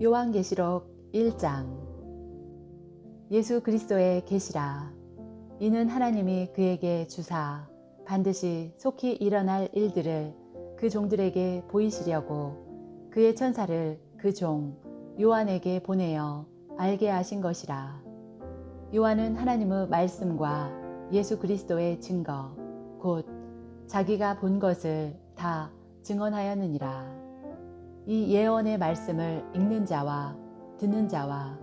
요한계시록 1장. 예수 그리스도의 계시라. 이는 하나님이 그에게 주사 반드시 속히 일어날 일들을 그 종들에게 보이시려고 그의 천사를 그 종 요한에게 보내어 알게 하신 것이라. 요한은 하나님의 말씀과 예수 그리스도의 증거 곧 자기가 본 것을 다 증언하였느니라. 이 예언의 말씀을 읽는 자와 듣는 자와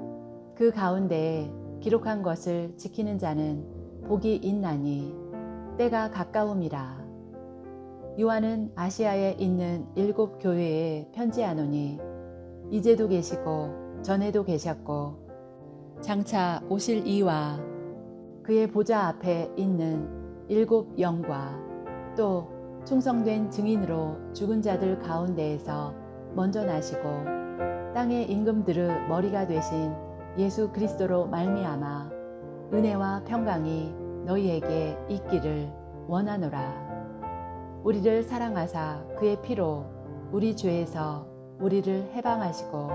그 가운데에 기록한 것을 지키는 자는 복이 있나니 때가 가까움이라. 요한은 아시아에 있는 7 교회에 편지하노니 이제도 계시고 전에도 계셨고 장차 오실 이와 그의 보좌 앞에 있는 7 영과 또 충성된 증인으로 죽은 자들 가운데에서 먼저 나시고 땅의 임금들의 머리가 되신 예수 그리스도로 말미암아 은혜와 평강이 너희에게 있기를 원하노라. 우리를 사랑하사 그의 피로 우리 죄에서 우리를 해방하시고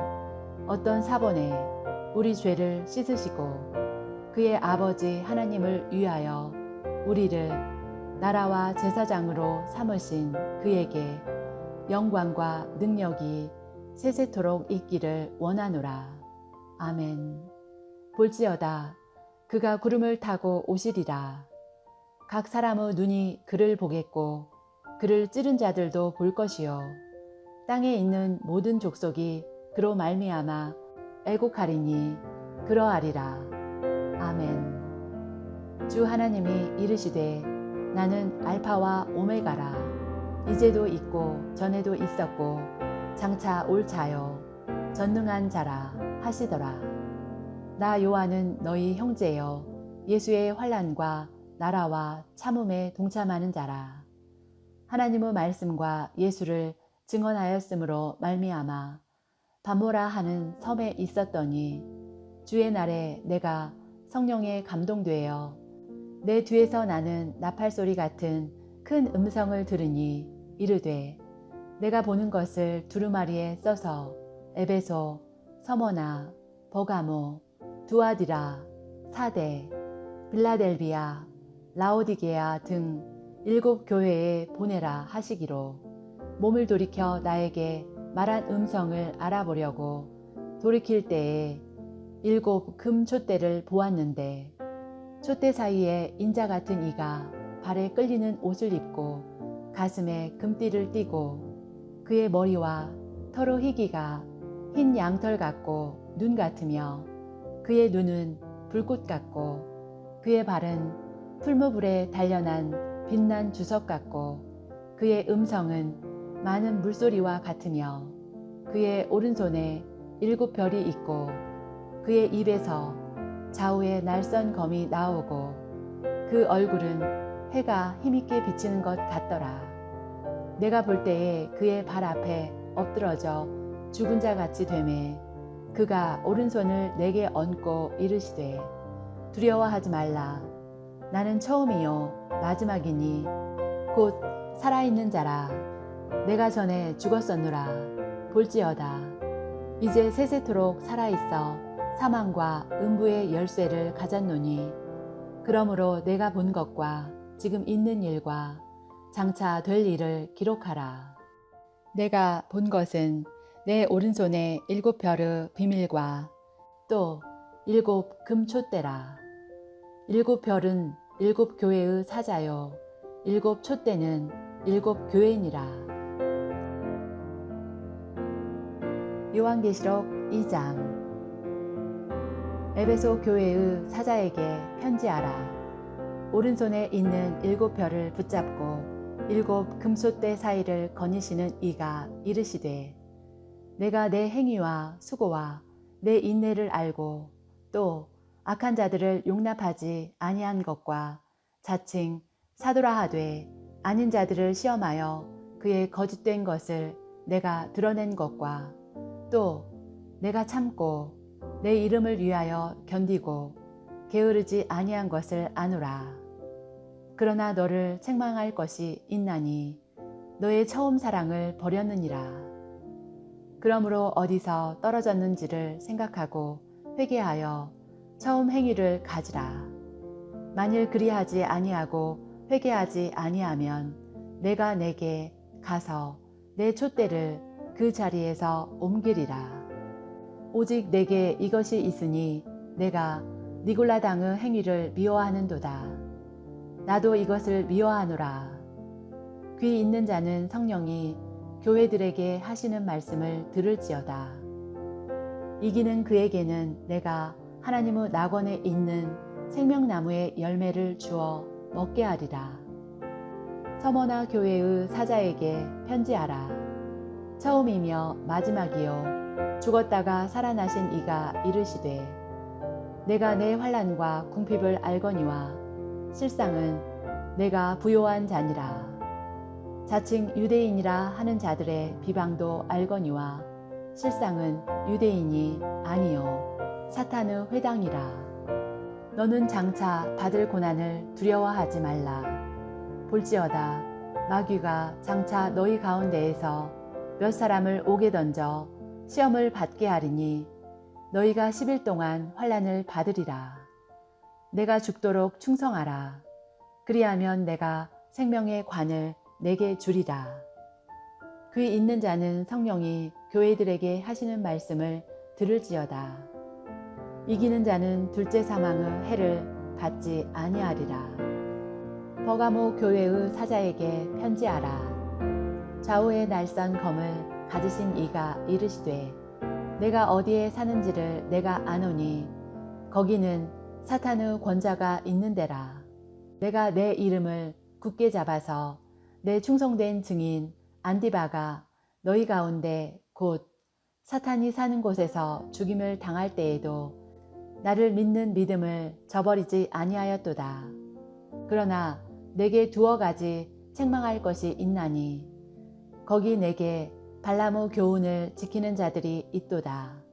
어떤 사본에 우리 죄를 씻으시고 그의 아버지 하나님을 위하여 우리를 나라와 제사장으로 삼으신 그에게 영광과 능력이 세세토록 있기를 원하노라. 아멘. 볼지어다 그가 구름을 타고 오시리라. 각 사람의 눈이 그를 보겠고 그를 찌른 자들도 볼 것이요 땅에 있는 모든 족속이 그로 말미암아 애곡하리니 그러하리라. 아멘. 주 하나님이 이르시되 나는 알파와 오메가라. 이제도 있고 전에도 있었고 장차 올 자요 전능한 자라 하시더라. 나 요한은 너희 형제여 예수의 환난과 나라와 참음에 동참하는 자라. 하나님의 말씀과 예수를 증언하였으므로 말미암아 바모라 하는 섬에 있었더니 주의 날에 내가 성령에 감동되어 내 뒤에서 나는 나팔소리 같은 큰 음성을 들으니 이르되 내가 보는 것을 두루마리에 써서 에베소, 서머나, 버가모, 두아디라, 사대, 빌라델비아, 라오디게아 등 7 교회에 보내라 하시기로 몸을 돌이켜 나에게 말한 음성을 알아보려고 돌이킬 때에 7 금 촛대를 보았는데 촛대 사이에 인자 같은 이가 발에 끌리는 옷을 입고 가슴에 금띠를 띠고 그의 머리와 털의 희기가 흰 양털 같고 눈 같으며 그의 눈은 불꽃 같고 그의 발은 풀무불에 단련한 빛난 주석 같고 그의 음성은 많은 물소리와 같으며 그의 오른손에 7 별이 있고 그의 입에서 좌우에 날선 검이 나오고 그 얼굴은 해가 힘있게 비치는 것 같더라. 내가 볼 때에 그의 발 앞에 엎드러져 죽은 자 같이 되매 그가 오른손을 내게 얹고 이르시되 두려워하지 말라. 나는 처음이요 마지막이니 곧 살아있는 자라. 내가 전에 죽었었노라. 볼지어다 이제 세세토록 살아있어 사망과 음부의 열쇠를 가졌노니 그러므로 내가 본 것과 지금 있는 일과 장차 될 일을 기록하라. 내가 본 것은 내 오른손에 7 별의 비밀과 또 7 금촛대라. 7 별은 7 교회의 사자요 7 촛대는 7 교회니라. 요한계시록 2장. 에베소 교회의 사자에게 편지하라. 오른손에 있는 7 별을 붙잡고 7 금솥대 사이를 거니시는 이가 이르시되 내가 내 행위와 수고와 내 인내를 알고 또 악한 자들을 용납하지 아니한 것과 자칭 사도라 하되 아닌 자들을 시험하여 그의 거짓된 것을 내가 드러낸 것과 또 내가 참고 내 이름을 위하여 견디고 게으르지 아니한 것을 아노라. 그러나 너를 책망할 것이 있나니 너의 처음 사랑을 버렸느니라. 그러므로 어디서 떨어졌는지를 생각하고 회개하여 처음 행위를 가지라. 만일 그리하지 아니하고 회개하지 아니하면 내가 내게 가서 내 촛대를 그 자리에서 옮기리라. 오직 내게 이것이 있으니 내가 니골라당의 행위를 미워하는도다. 나도 이것을 미워하노라. 귀 있는 자는 성령이 교회들에게 하시는 말씀을 들을지어다. 이기는 그에게는 내가 하나님의 낙원에 있는 생명나무의 열매를 주어 먹게 하리라. 서머나 교회의 사자에게 편지하라. 처음이며 마지막이요 죽었다가 살아나신 이가 이르시되 내가 내 환난과 궁핍을 알거니와 실상은 내가 부요한 자니라. 자칭 유대인이라 하는 자들의 비방도 알거니와 실상은 유대인이 아니요 사탄의 회당이라. 너는 장차 받을 고난을 두려워하지 말라. 볼지어다 마귀가 장차 너희 가운데에서 몇 사람을 옥에 던져 시험을 받게 하리니 너희가 10일 동안 환난을 받으리라. 내가 죽도록 충성하라. 그리하면 내가 생명의 관을 내게 주리라. 귀 있는 자는 성령이 교회들에게 하시는 말씀을 들을지어다. 이기는 자는 둘째 사망의 해를 받지 아니하리라. 버가모 교회의 사자에게 편지하라. 좌우의 날선 검을 가지신 이가 이르시되 내가 어디에 사는지를 내가 아노니 거기는 사탄의 권자가 있는 데라. 내가 내 이름을 굳게 잡아서 내 충성된 증인 안디바가 너희 가운데 곧 사탄이 사는 곳에서 죽임을 당할 때에도 나를 믿는 믿음을 저버리지 아니하였도다. 그러나 내게 두어 가지 책망할 것이 있나니 거기 내게 발람의 교훈을 지키는 자들이 있도다.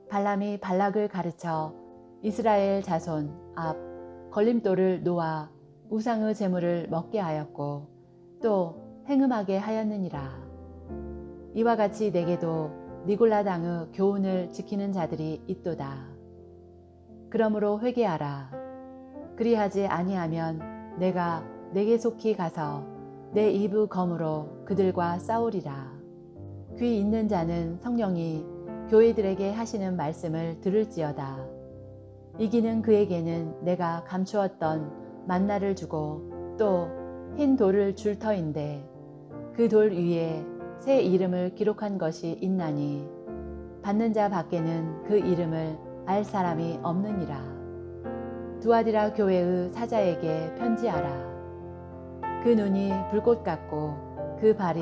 발람이 발락을 가르쳐 이스라엘 자손 앞 걸림돌을 놓아 우상의 제물을 먹게 하였고 또 행음하게 하였느니라. 이와 같이 내게도 니골라당의 교훈을 지키는 자들이 있도다. 그러므로 회개하라. 그리하지 아니하면 내가 내게 속히 가서 내 입의 검으로 그들과 싸우리라. 귀 있는 자는 성령이 교회들에게 하시는 말씀을 들을지어다. 이기는 그에게는 내가 감추었던 만나를 주고 또 흰 돌을 줄 터인데 그 돌 위에 새 이름을 기록한 것이 있나니 받는 자 밖에는 그 이름을 알 사람이 없느니라. 두아디라 교회의 사자에게 편지하라. 그 눈이 불꽃 같고 그 발이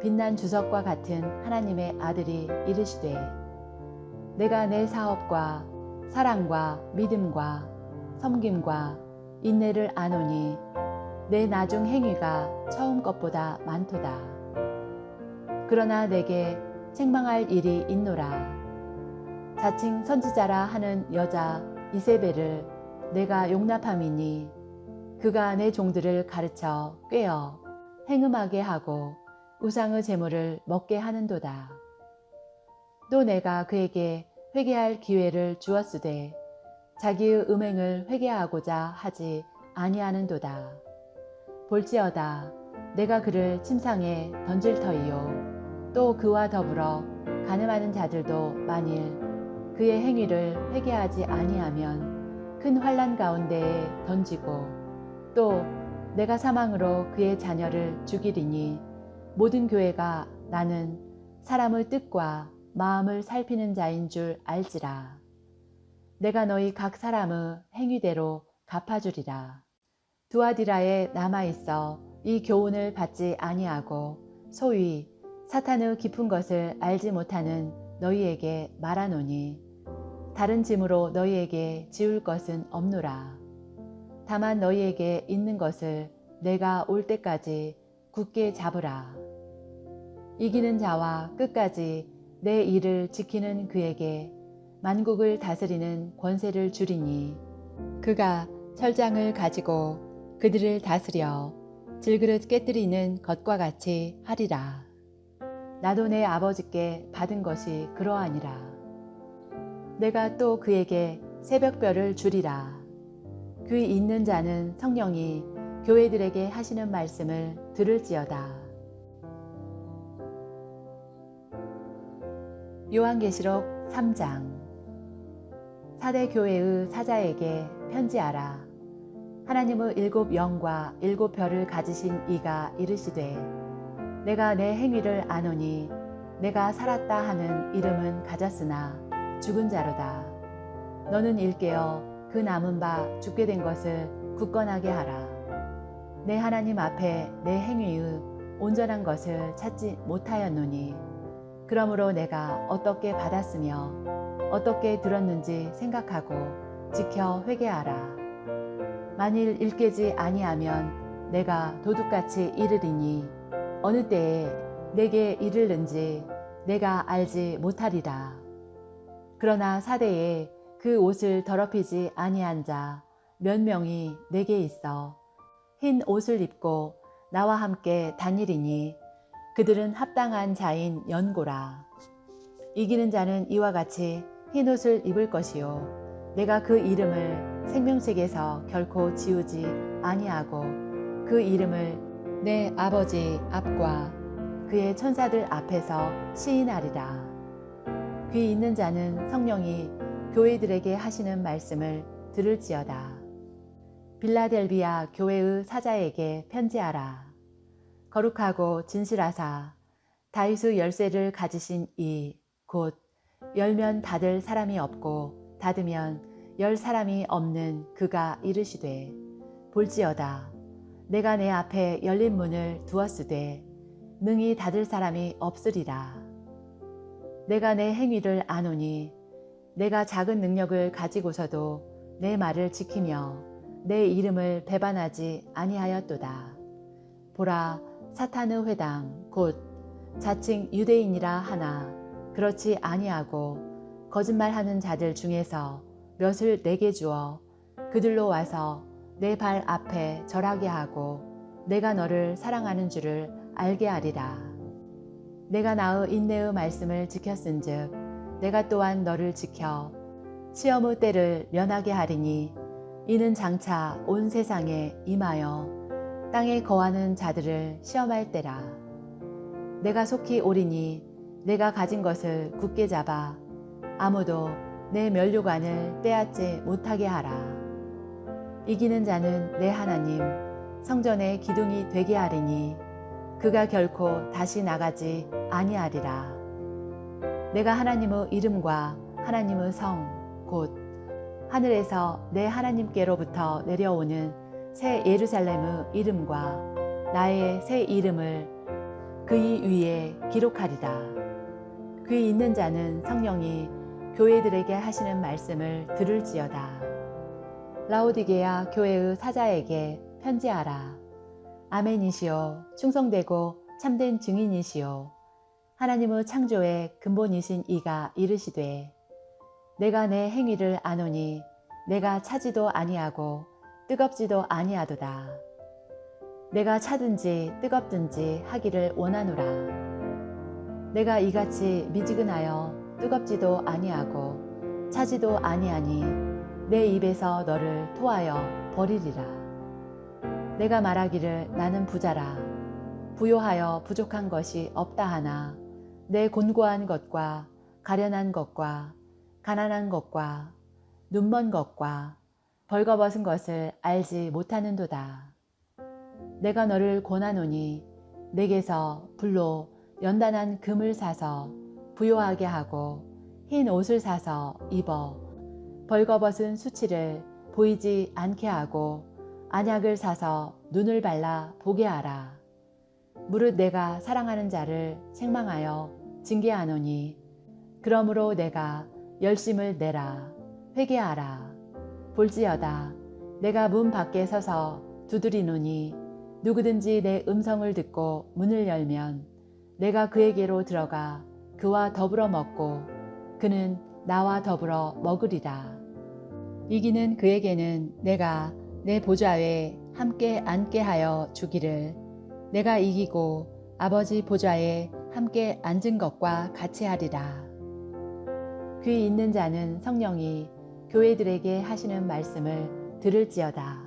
빛난 주석과 같은 하나님의 아들이 이르시되 내가 내 사업과 사랑과 믿음과 섬김과 인내를 아노니 내 나중 행위가 처음 것보다 많도다. 그러나 내게 책망할 일이 있노라. 자칭 선지자라 하는 여자 이세벨을 내가 용납함이니 그가 내 종들을 가르쳐 꾀어 행음하게 하고 우상의 제물을 먹게 하는도다. 또 내가 그에게 회개할 기회를 주었으되 자기의 음행을 회개하고자 하지 아니하는도다. 볼지어다 내가 그를 침상에 던질 터이요 또 그와 더불어 간음하는 자들도 만일 그의 행위를 회개하지 아니하면 큰 환난 가운데에 던지고 또 내가 사망으로 그의 자녀를 죽이리니 모든 교회가 나는 사람의 뜻과 마음을 살피는 자인 줄 알지라. 내가 너희 각 사람의 행위대로 갚아주리라. 두아디라에 남아있어 이 교훈을 받지 아니하고 소위 사탄의 깊은 것을 알지 못하는 너희에게 말하노니 다른 짐으로 너희에게 지울 것은 없노라. 다만 너희에게 있는 것을 내가 올 때까지 굳게 잡으라. 이기는 자와 끝까지 내 일을 지키는 그에게 만국을 다스리는 권세를 주리니 그가 철장을 가지고 그들을 다스려 질그릇 깨뜨리는 것과 같이 하리라. 나도 내 아버지께 받은 것이 그러하니라. 내가 또 그에게 새벽별을 주리라. 귀 있는 자는 성령이 교회들에게 하시는 말씀을 들을지어다. 요한계시록 3장. 사대 교회의 사자에게 편지하라. 하나님의 7 영과 7 별을 가지신 이가 이르시되, 내가 내 행위를 아노니 내가 살았다 하는 이름은 가졌으나 죽은 자로다. 너는 일깨어 그 남은 바 죽게 된 것을 굳건하게 하라. 내 하나님 앞에 내 행위의 온전한 것을 찾지 못하였노니, 그러므로 내가 어떻게 받았으며 어떻게 들었는지 생각하고 지켜 회개하라. 만일 일깨지 아니하면 내가 도둑같이 이르리니 어느 때에 내게 이르는지 내가 알지 못하리라. 그러나 사대에 그 옷을 더럽히지 아니한 자 몇 명이 내게 있어 흰 옷을 입고 나와 함께 다니리니 그들은 합당한 자인 연고라. 이기는 자는 이와 같이 흰 옷을 입을 것이요, 내가 그 이름을 생명책에서 결코 지우지 아니하고 그 이름을 내 아버지 앞과 그의 천사들 앞에서 시인하리라. 귀 있는 자는 성령이 교회들에게 하시는 말씀을 들을지어다. 빌라델비아 교회의 사자에게 편지하라. 거룩하고 진실하사 다윗의 열쇠를 가지신 이 곧 열면 닫을 사람이 없고 닫으면 열 사람이 없는 그가 이르시되, 볼지어다 내가 내 앞에 열린 문을 두었으되 능히 닫을 사람이 없으리라. 내가 내 행위를 아노니 내가 작은 능력을 가지고서도 내 말을 지키며 내 이름을 배반하지 아니하였도다. 보라, 사탄의 회당 곧 자칭 유대인이라 하나 그렇지 아니하고 거짓말하는 자들 중에서 몇을 내게 주어 그들로 와서 내 발 앞에 절하게 하고 내가 너를 사랑하는 줄을 알게 하리라. 내가 나의 인내의 말씀을 지켰은즉 내가 또한 너를 지켜 시험의 때를 면하게 하리니, 이는 장차 온 세상에 임하여 땅에 거하는 자들을 시험할 때라. 내가 속히 오리니 내가 가진 것을 굳게 잡아 아무도 내 면류관을 빼앗지 못하게 하라. 이기는 자는 내 하나님 성전의 기둥이 되게 하리니 그가 결코 다시 나가지 아니하리라. 내가 하나님의 이름과 하나님의 성 곧 하늘에서 내 하나님께로부터 내려오는 새 예루살렘의 이름과 나의 새 이름을 그의 위에 기록하리라. 귀 있는 자는 성령이 교회들에게 하시는 말씀을 들을지어다. 라오디게아 교회의 사자에게 편지하라. 아멘이시오. 충성되고 참된 증인이시오. 하나님의 창조의 근본이신 이가 이르시되, 내가 내 행위를 아노니 내가 차지도 아니하고 뜨겁지도 아니하도다. 내가 차든지 뜨겁든지 하기를 원하노라. 내가 이같이 미지근하여 뜨겁지도 아니하고 차지도 아니하니 내 입에서 너를 토하여 버리리라. 내가 말하기를 나는 부자라. 부요하여 부족한 것이 없다 하나 내 곤고한 것과 가련한 것과 가난한 것과 눈먼 것과 벌거벗은 것을 알지 못하는도다. 내가 너를 권하노니 내게서 불로 연단한 금을 사서 부요하게 하고 흰 옷을 사서 입어 벌거벗은 수치를 보이지 않게 하고 안약을 사서 눈을 발라 보게 하라. 무릇 내가 사랑하는 자를 책망하여 징계하노니, 그러므로 내가 열심을 내라. 회개하라. 볼지어다 내가 문 밖에 서서 두드리노니 누구든지 내 음성을 듣고 문을 열면 내가 그에게로 들어가 그와 더불어 먹고 그는 나와 더불어 먹으리라. 이기는 그에게는 내가 내 보좌에 함께 앉게 하여 주기를, 내가 이기고 아버지 보좌에 함께 앉은 것과 같이 하리라. 귀 있는 자는 성령이 교회들에게 하시는 말씀을 들을지어다.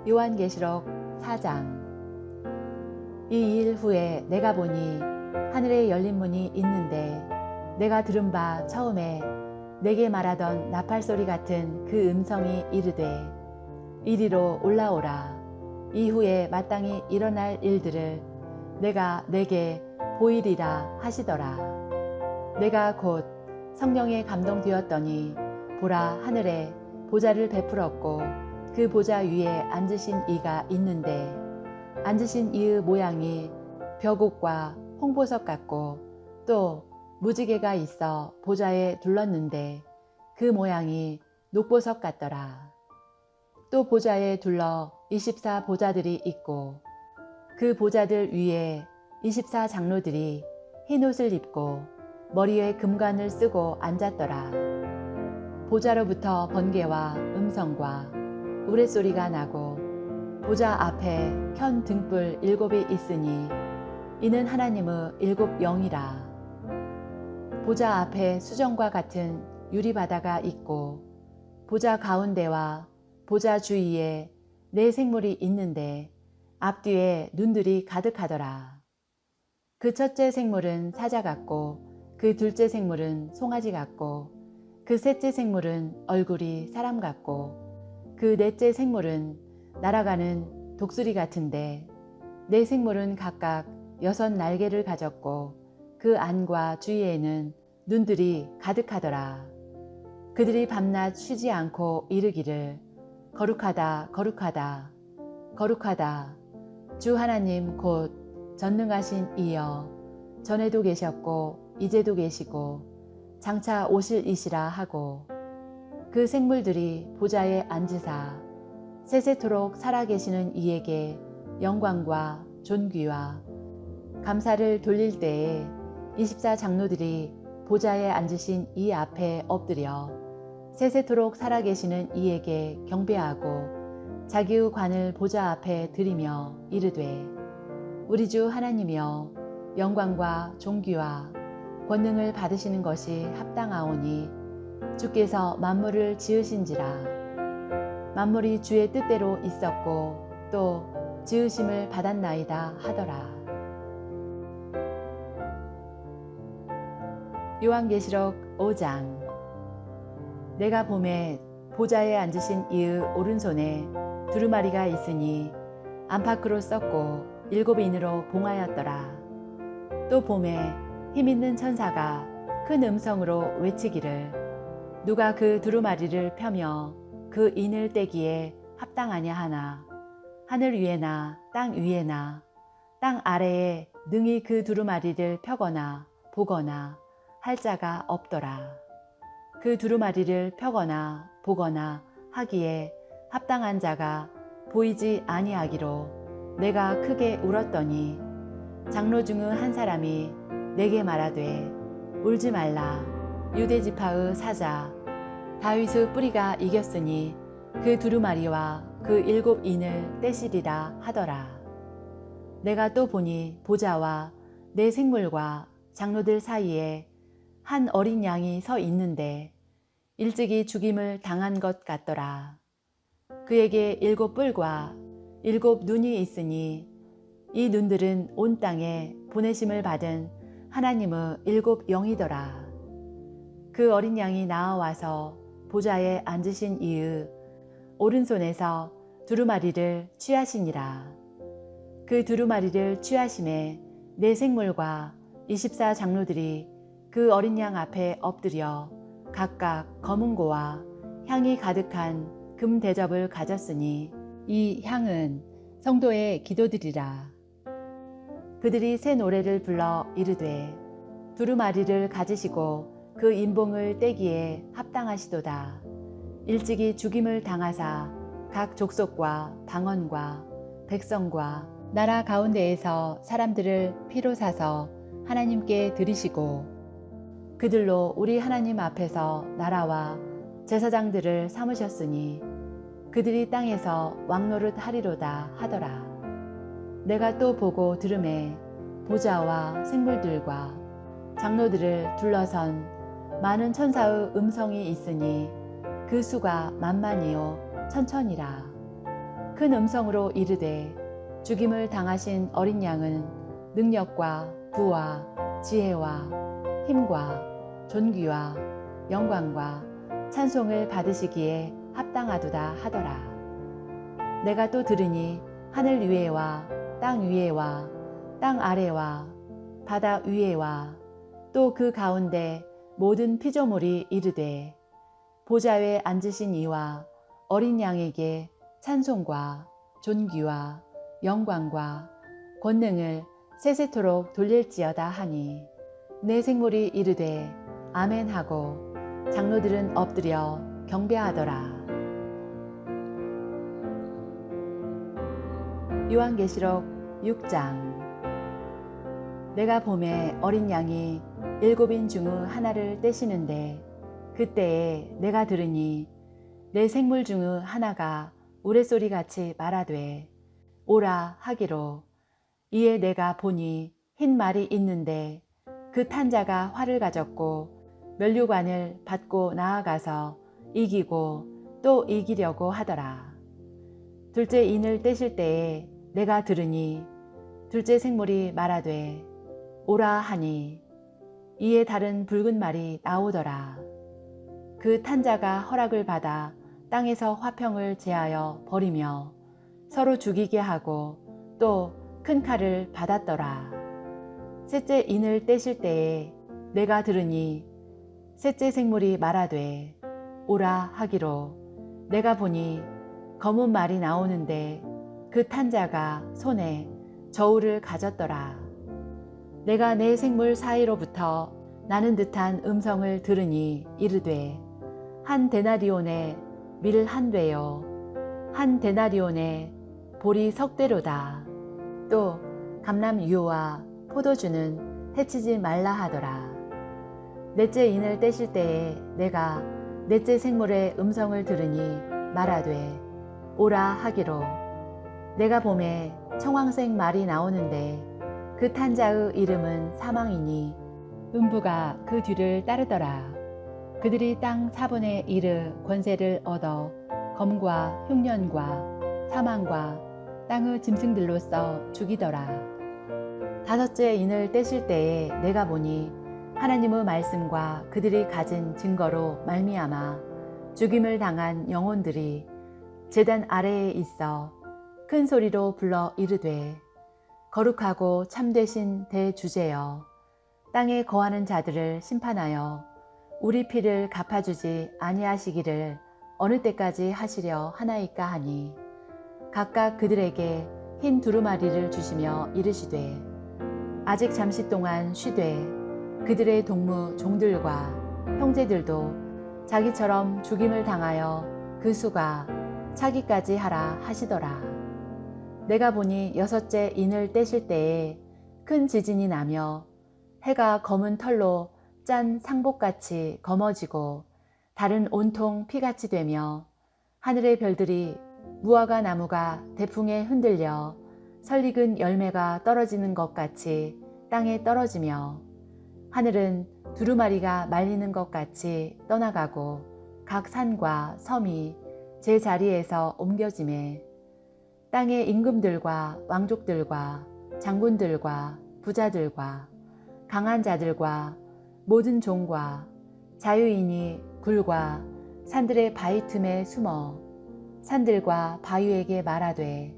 요한계시록 4장. 이 일 후에 내가 보니 하늘에 열린 문이 있는데 내가 들은 바 처음에 내게 말하던 나팔소리 같은 그 음성이 이르되 이리로 올라오라. 이후에 마땅히 일어날 일들을 내가 내게 보이리라 하시더라. 내가 곧 성령에 감동되었더니 보라, 하늘에 보좌를 베풀었고 그 보좌 위에 앉으신 이가 있는데 앉으신 이의 모양이 벼곡과 홍보석 같고 또 무지개가 있어 보좌에 둘렀는데 그 모양이 녹보석 같더라. 또 보좌에 둘러 24 보좌들이 있고 그 보좌들 위에 24 장로들이 흰옷을 입고 머리에 금관을 쓰고 앉았더라. 보좌로부터 번개와 음성과 우레소리가 나고 보좌 앞에 켠 등불 7이 있으니 이는 하나님의 7 영이라. 보좌 앞에 수정과 같은 유리바다가 있고 보좌 가운데와 보좌 주위에 4 생물이 있는데 앞뒤에 눈들이 가득하더라. 그 첫째 생물은 사자 같고 그 둘째 생물은 송아지 같고 그 셋째 생물은 얼굴이 사람 같고 그 넷째 생물은 날아가는 독수리 같은데 4 생물은 각각 6 날개를 가졌고 그 안과 주위에는 눈들이 가득하더라. 그들이 밤낮 쉬지 않고 이르기를 거룩하다 거룩하다 거룩하다 주 하나님 곧 전능하신 이여 전에도 계셨고 이제도 계시고 장차 오실 이시라 하고 그 생물들이 보좌에 앉으사 세세토록 살아계시는 이에게 영광과 존귀와 감사를 돌릴 때에 24 장로들이 보좌에 앉으신 이 앞에 엎드려 세세토록 살아계시는 이에게 경배하고 자기의 관을 보좌 앞에 드리며 이르되 우리 주 하나님이여 영광과 존귀와 권능을 받으시는 것이 합당하오니 주께서 만물을 지으신지라. 만물이 주의 뜻대로 있었고 또 지으심을 받았나이다 하더라. 요한계시록 5장. 내가 보매 보좌에 앉으신 이의 오른손에 두루마리가 있으니 안팎으로 썼고 7인으로 봉하였더라. 또 보매 힘있는 천사가 큰 음성으로 외치기를 누가 그 두루마리를 펴며 그 인을 떼기에 합당하냐 하나 하늘 위에나 땅 위에나 땅 아래에 능히 그 두루마리를 펴거나 보거나 할 자가 없더라. 그 두루마리를 펴거나 보거나 하기에 합당한 자가 보이지 아니하기로 내가 크게 울었더니 장로 중의 한 사람이 내게 말하되 울지 말라. 유대지파의 사자 다윗의 뿌리가 이겼으니 그 두루마리와 그 7인을 떼시리라 하더라. 내가 또 보니 보좌와 4 생물과 장로들 사이에 한 어린 양이 서 있는데 일찍이 죽임을 당한 것 같더라. 그에게 7 뿔과 7 눈이 있으니 이 눈들은 온 땅에 보내심을 받은 하나님의 7 영이더라. 그 어린 양이 나아와서 보좌에 앉으신 이의 오른손에서 두루마리를 취하시니라. 그 두루마리를 취하심에 4 생물과 24 장로들이 그 어린 양 앞에 엎드려 각각 검은고와 향이 가득한 금 대접을 가졌으니 이 향은 성도의 기도들이라. 그들이 새 노래를 불러 이르되 두루마리를 가지시고 그 인봉을 떼기에 합당하시도다. 일찍이 죽임을 당하사 각 족속과 방언과 백성과 나라 가운데에서 사람들을 피로 사서 하나님께 드리시고 그들로 우리 하나님 앞에서 나라와 제사장들을 삼으셨으니 그들이 땅에서 왕노릇 하리로다 하더라. 내가 또 보고 들음에 보좌와 생물들과 장로들을 둘러선 많은 천사의 음성이 있으니 그 수가 만만이요 천천이라. 큰 음성으로 이르되 죽임을 당하신 어린 양은 능력과 부와 지혜와 힘과 존귀와 영광과 찬송을 받으시기에 합당하도다 하더라. 내가 또 들으니 하늘 위에와 땅 위에와 땅 아래와 바다 위에와 또 그 가운데 모든 피조물이 이르되 보좌에 앉으신 이와 어린 양에게 찬송과 존귀와 영광과 권능을 세세토록 돌릴지어다 하니 내 생물이 이르되 아멘 하고 장로들은 엎드려 경배하더라. 요한계시록 6장. 내가 봄에 어린 양이 7인 중의 하나를 떼시는데 그때에 내가 들으니 내 생물 중의 하나가 우레소리같이 말하되 오라 하기로. 이에 내가 보니 흰 말이 있는데 그 탄 자가 활을 가졌고 면류관을 받고 나아가서 이기고 또 이기려고 하더라. 둘째 인을 떼실 때에 내가 들으니 둘째 생물이 말하되 오라 하니 이에 다른 붉은 말이 나오더라. 그 탄 자가 허락을 받아 땅에서 화평을 제하여 버리며 서로 죽이게 하고 또 큰 칼을 받았더라. 셋째 인을 떼실 때에 내가 들으니 셋째 생물이 말하되 오라 하기로. 내가 보니 검은 말이 나오는데 그 탄 자가 손에 저울을 가졌더라. 내가 내 생물 사이로부터 나는 듯한 음성을 들으니 이르되 한 데나리온에 밀 한 되요 한 데나리온에 보리 석 되로다. 또 감람유와 포도주는 해치지 말라 하더라. 넷째 인을 떼실 때에 내가 넷째 생물의 음성을 들으니 말하되 오라 하기로. 내가 봄에 청황색 말이 나오는데 그 탄 자의 이름은 사망이니 음부가 그 뒤를 따르더라. 그들이 땅 4분의 1의 권세를 얻어 검과 흉년과 사망과 땅의 짐승들로서 죽이더라. 다섯째 인을 떼실 때에 내가 보니 하나님의 말씀과 그들이 가진 증거로 말미암아 죽임을 당한 영혼들이 제단 아래에 있어 큰 소리로 불러 이르되 거룩하고 참되신 대주제여 땅에 거하는 자들을 심판하여 우리 피를 갚아주지 아니하시기를 어느 때까지 하시려 하나이까 하니 각각 그들에게 흰 두루마리를 주시며 이르시되 아직 잠시 동안 쉬되 그들의 동무 종들과 형제들도 자기처럼 죽임을 당하여 그 수가 차기까지 하라 하시더라. 내가 보니 여섯째 인을 떼실 때에 큰 지진이 나며 해가 검은 털로 짠 상복같이 검어지고 달은 온통 피같이 되며 하늘의 별들이 무화과 나무가 대풍에 흔들려 설익은 열매가 떨어지는 것 같이 땅에 떨어지며 하늘은 두루마리가 말리는 것 같이 떠나가고 각 산과 섬이 제 자리에서 옮겨지매 땅의 임금들과 왕족들과 장군들과 부자들과 강한 자들과 모든 종과 자유인이 굴과 산들의 바위 틈에 숨어 산들과 바위에게 말하되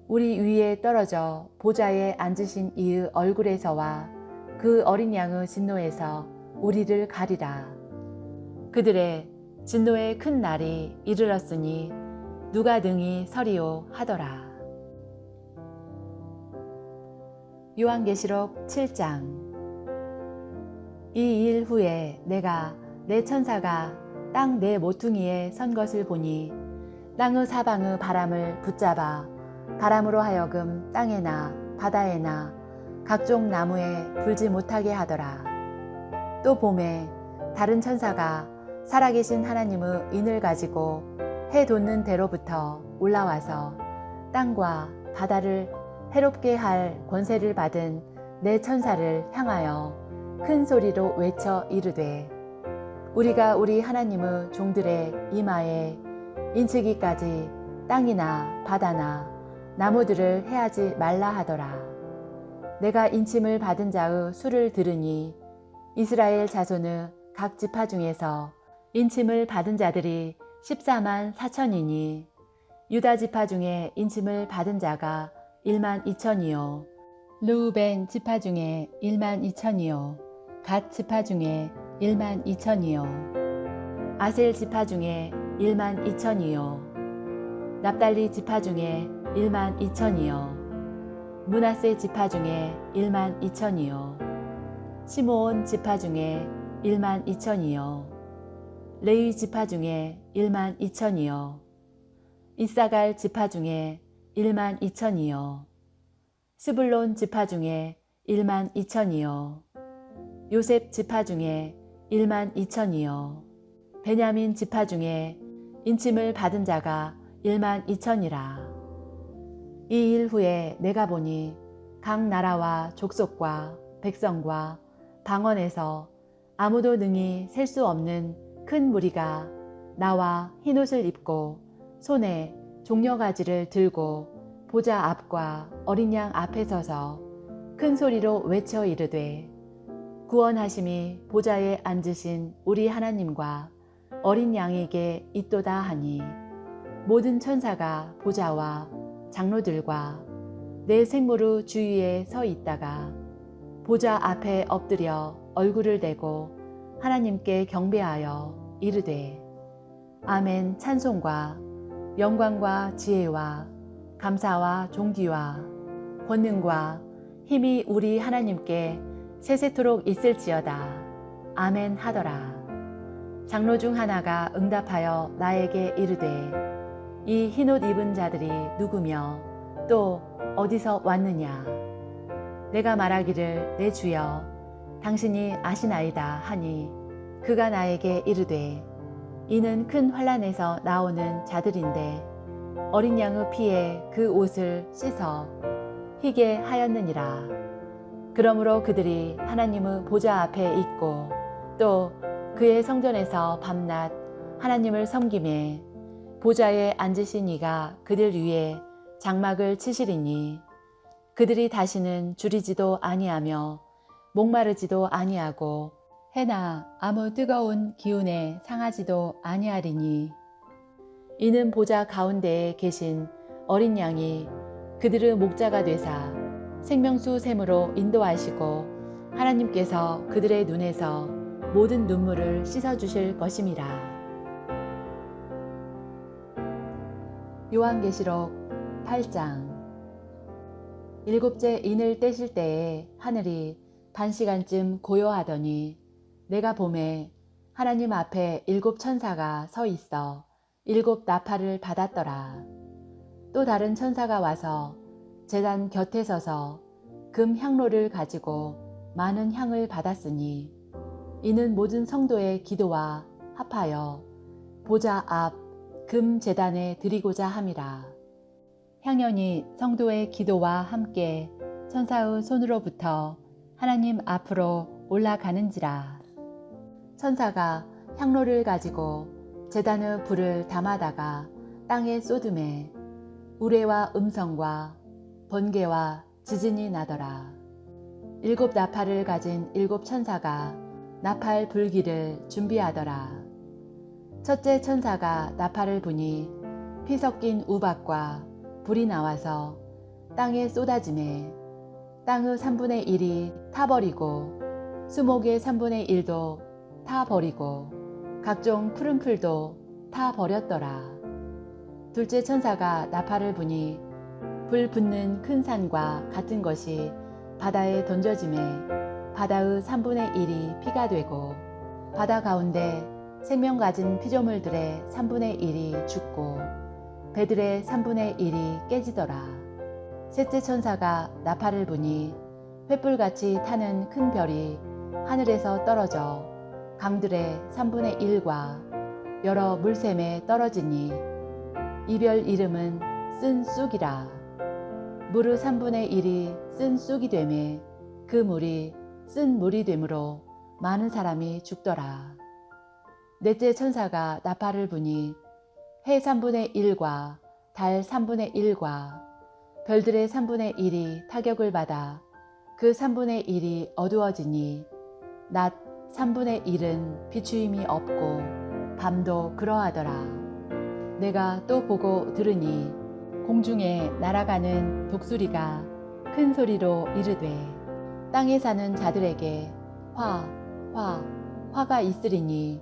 우리 위에 떨어져 보좌에 앉으신 이의 얼굴에서와 그 어린 양의 진노에서 우리를 가리라. 그들의 진노의 큰 날이 이르렀으니 누가 능히 서리오 하더라. 요한계시록 7장. 이 일 후에 내가 내 천사가 땅 내 모퉁이에 선 것을 보니 땅의 사방의 바람을 붙잡아 바람으로 하여금 땅에나 바다에나 각종 나무에 불지 못하게 하더라. 또 봄에 다른 천사가 살아계신 하나님의 인을 가지고 해 돋는 대로부터 올라와서 땅과 바다를 해롭게 할 권세를 받은 내 천사를 향하여 큰 소리로 외쳐 이르되 우리가 우리 하나님의 종들의 이마에 인치기까지 땅이나 바다나 나무들을 해하지 말라 하더라. 내가 인침을 받은 자의 수를 들으니 이스라엘 자손의 각 지파 중에서 인침을 받은 자들이 14만 4천이니 유다 지파 중에 인침을 받은 자가 1만 2천이요 르우벤 지파 중에 1만 2천이요 갓 지파 중에 1만 2천이요 아셀 지파 중에 1만 2천이요 납달리 지파 중에 1만 2천이요 므낫세 지파 중에 1만 2천이요 시므온 지파 중에 1만 2천이요 레위 지파 중에 1만 2천이요 이사갈 지파 중에 1만 2천이요 스불론 지파 중에 1만 2천이요 요셉 지파 중에 1만 2천이요 베냐민 지파 중에 인침을 받은 자가 1만 2천이라. 이 일 후에 내가 보니 각 나라와 족속과 백성과 방언에서 아무도 능히 셀 수 없는 큰 무리가 나와 흰옷을 입고 손에 종려가지를 들고 보좌 앞과 어린 양 앞에 서서 큰 소리로 외쳐 이르되 구원하심이 보좌에 앉으신 우리 하나님과 어린 양에게 있도다 하니 모든 천사가 보좌와 장로들과 내 생모의 주위에 서 있다가 보좌 앞에 엎드려 얼굴을 대고 하나님께 경배하여 이르되 아멘 찬송과 영광과 지혜와 감사와 존귀와 권능과 힘이 우리 하나님께 세세토록 있을지어다. 아멘 하더라. 장로 중 하나가 응답하여 나에게 이르되 이 흰옷 입은 자들이 누구며 또 어디서 왔느냐. 내가 말하기를 내 주여 당신이 아시나이다 하니 그가 나에게 이르되 이는 큰 환난에서 나오는 자들인데 어린 양의 피에 그 옷을 씻어 희게 하였느니라. 그러므로 그들이 하나님의 보좌 앞에 있고 또 그의 성전에서 밤낮 하나님을 섬기매 보좌에 앉으신 이가 그들 위에 장막을 치시리니 그들이 다시는 줄이지도 아니하며 목마르지도 아니하고 해나 아무 뜨거운 기운에 상하지도 아니하리니 이는 보좌 가운데에 계신 어린 양이 그들의 목자가 되사 생명수 샘으로 인도하시고 하나님께서 그들의 눈에서 모든 눈물을 씻어주실 것임이라. 요한계시록 8장. 일곱째 인을 떼실 때에 하늘이 반시간쯤 고요하더니 내가 보매 하나님 앞에 7 천사가 서 있어 7 나팔을 받았더라. 또 다른 천사가 와서 제단 곁에 서서 금 향로를 가지고 많은 향을 받았으니 이는 모든 성도의 기도와 합하여 보좌 앞 금 제단에 드리고자 함이라. 향연이 성도의 기도와 함께 천사의 손으로부터 하나님 앞으로 올라가는지라. 천사가 향로를 가지고 제단의 불을 담아다가 땅에 쏟음에 우레와 음성과 번개와 지진이 나더라. 7 나팔을 가진 7 천사가 나팔 불기를 준비하더라. 첫째 천사가 나팔을 부니 피 섞인 우박과 불이 나와서 땅에 쏟아지매 땅의 3분의 1이 타버리고 수목의 3분의 1도 타버리고 각종 푸른 풀도 타버렸더라. 둘째 천사가 나팔을 부니 불 붙는 큰 산과 같은 것이 바다에 던져지매 바다의 3분의 1이 피가 되고 바다 가운데 생명 가진 피조물들의 3분의 1이 죽고 배들의 3분의 1이 깨지더라. 셋째 천사가 나팔을 부니 횃불같이 타는 큰 별이 하늘에서 떨어져 강들의 3분의 1과 여러 물샘에 떨어지니 이 별 이름은 쓴 쑥이라. 물의 3분의 1이 쓴 쑥이 되매 그 물이 쓴 물이 되므로 많은 사람이 죽더라. 넷째 천사가 나팔을 부니 해 3분의 1과 달 3분의 1과 별들의 3분의 1이 타격을 받아 그 3분의 1이 어두워지니 낮 3분의 1은 비추임이 없고 밤도 그러하더라. 내가 또 보고 들으니 공중에 날아가는 독수리가 큰 소리로 이르되 땅에 사는 자들에게 화가 있으리니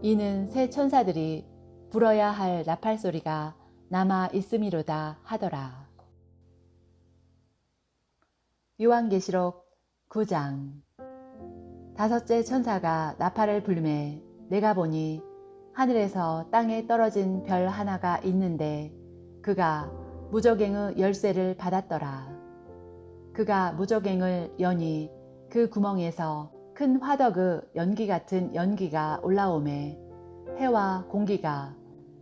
이는 새 천사들이 불어야 할 나팔 소리가 남아 있음이로다 하더라. 요한계시록 9장. 다섯째 천사가 나팔을 불매 내가 보니 하늘에서 땅에 떨어진 별 하나가 있는데 그가 무저갱의 열쇠를 받았더라. 그가 무저갱을 여니 그 구멍에서 큰 화덕의 연기 같은 연기가 올라오매 해와 공기가